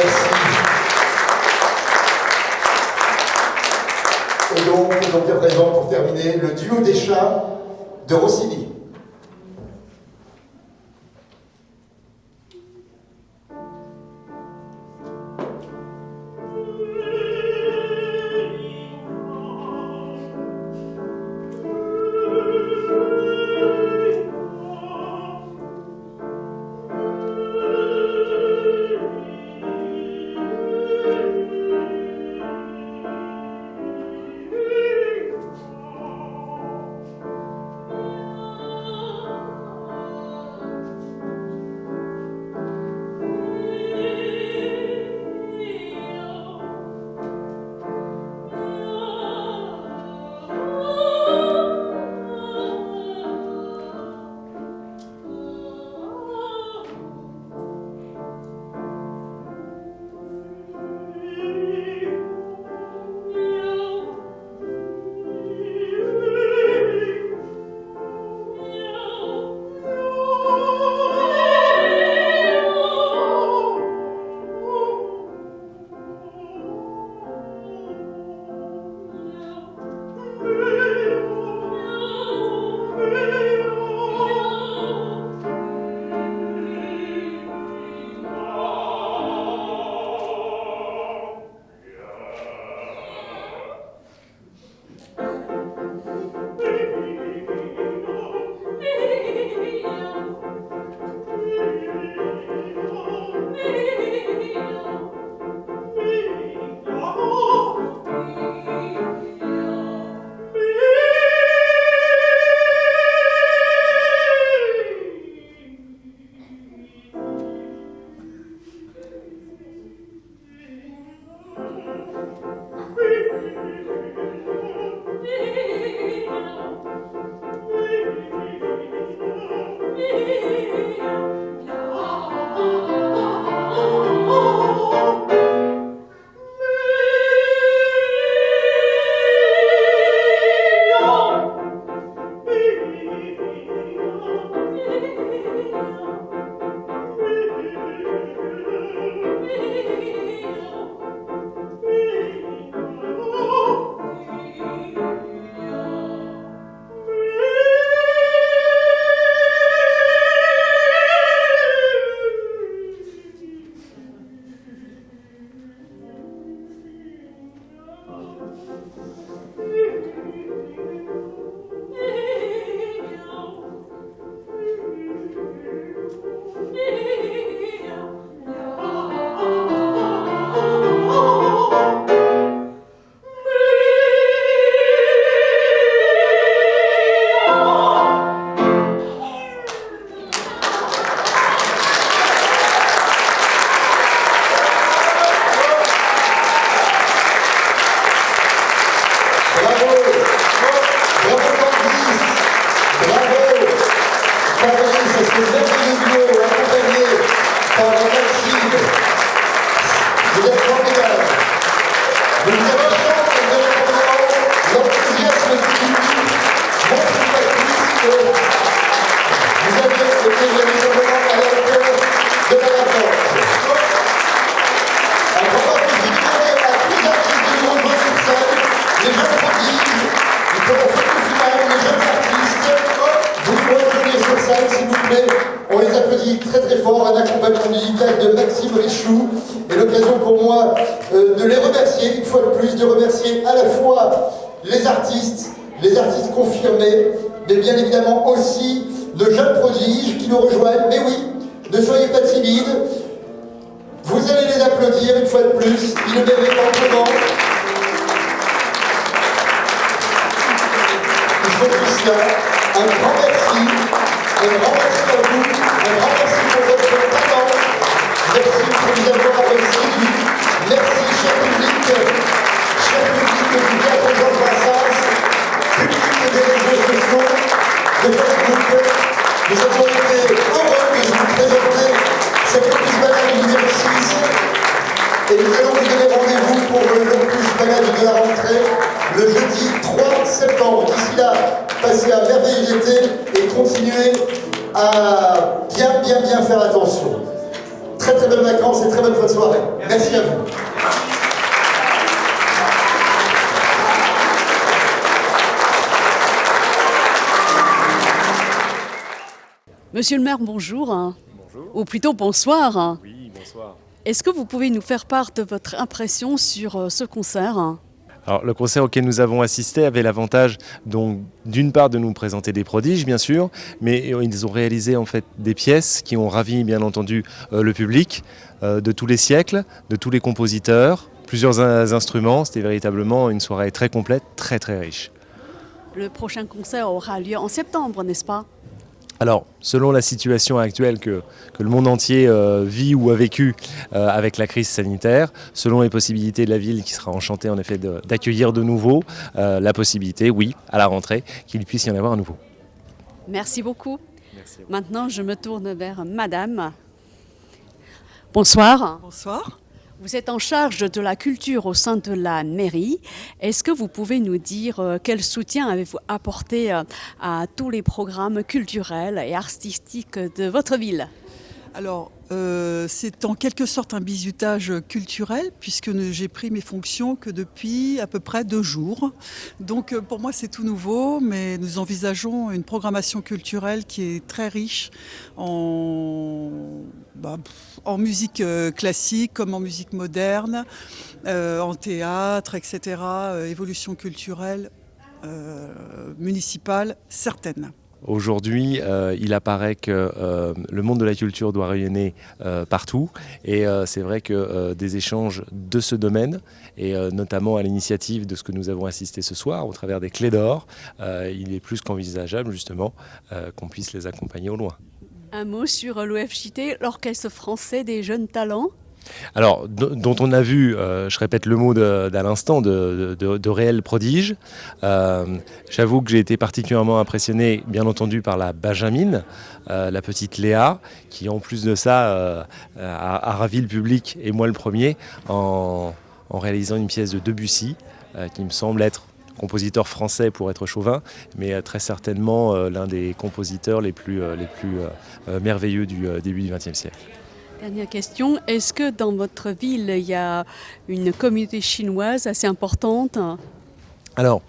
Merci. Et donc à présent, pour terminer, le duo des chats de Rossini. On les applaudit très très fort, un accompagnement musical de Maxime Richoux, et l'occasion pour moi de les remercier, une fois de plus, de remercier à la fois les artistes confirmés, mais bien évidemment aussi de jeunes prodiges qui nous rejoignent. Mais oui, ne soyez pas timides, vous allez les applaudir une fois de plus, ils le méritent amplement. Ils sont tous là. Un grand merci à vous, un grand merci pour votre talent, merci pour nous avoir séduit, merci cher public du théâtre Georges Brassens, public des réseaux sociaux, de Facebook. Nous avons été heureux de vous présenter cette Opus Balade numéro 6 et nous allons vous donner rendez-vous pour l'Opus Balade de la rentrée le jeudi 3 septembre. D'ici là, passez un merveilleux été et continuez à bien faire attention. Très très très belles vacances et très bonne fin de soirée. Merci à vous. Monsieur le maire, bonjour. Bonjour. Ou plutôt bonsoir. Oui, bonsoir. Est-ce que vous pouvez nous faire part de votre impression sur ce concert? Alors, le concert auquel nous avons assisté avait l'avantage, donc, d'une part, de nous présenter des prodiges, bien sûr, mais ils ont réalisé en fait des pièces qui ont ravi, bien entendu, le public de tous les siècles, de tous les compositeurs, plusieurs instruments. C'était véritablement une soirée très complète, très très riche. Le prochain concert aura lieu en septembre, n'est-ce pas? Alors, selon la situation actuelle que le monde entier vit ou a vécu avec la crise sanitaire, selon les possibilités de la ville qui sera enchantée en effet d'accueillir de nouveau, la possibilité, oui, à la rentrée, qu'il puisse y en avoir à nouveau. Merci beaucoup. Merci à vous. Maintenant, je me tourne vers Madame. Bonsoir. Bonsoir. Vous êtes en charge de la culture au sein de la mairie. Est-ce que vous pouvez nous dire quel soutien avez-vous apporté à tous les programmes culturels et artistiques de votre ville? Alors, c'est en quelque sorte un bizutage culturel puisque j'ai pris mes fonctions que depuis à peu près 2 jours. Donc pour moi c'est tout nouveau, mais nous envisageons une programmation culturelle qui est très riche en musique classique comme en musique moderne, en théâtre, etc. Évolution culturelle municipale certaine. Aujourd'hui, il apparaît que le monde de la culture doit rayonner partout et c'est vrai que des échanges de ce domaine et notamment à l'initiative de ce que nous avons assisté ce soir au travers des Clés d'Or, il est plus qu'envisageable justement qu'on puisse les accompagner au loin. Un mot sur l'OFJT, l'Orchestre français des jeunes talents. Alors, dont on a vu, je répète le mot d'à l'instant, de réels prodiges. J'avoue que j'ai été particulièrement impressionné, bien entendu, par la Benjamine, la petite Léa, qui en plus de ça a ravi le public, et moi le premier, en réalisant une pièce de Debussy, qui me semble être compositeur français pour être chauvin, mais très certainement l'un des compositeurs les plus merveilleux du début du XXe siècle. Dernière question, est-ce que dans votre ville, il y a une communauté chinoise assez importante? Alors,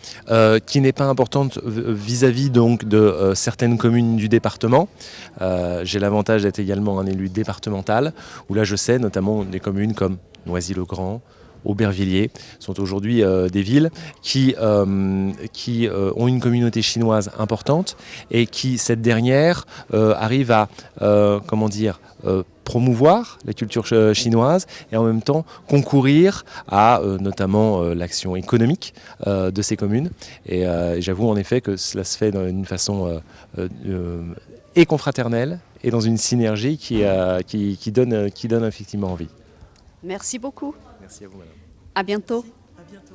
qui n'est pas importante vis-à-vis donc de certaines communes du département. J'ai l'avantage d'être également un élu départemental, où là je sais notamment des communes comme Noisy-le-Grand, Aubervilliers, sont aujourd'hui des villes qui ont une communauté chinoise importante et qui, cette dernière, arrive à, promouvoir la culture chinoise et en même temps concourir à notamment l'action économique de ces communes. Et j'avoue en effet que cela se fait d'une façon et confraternelle et dans une synergie qui donne effectivement envie. Merci beaucoup. Merci à vous, madame. À bientôt. À bientôt.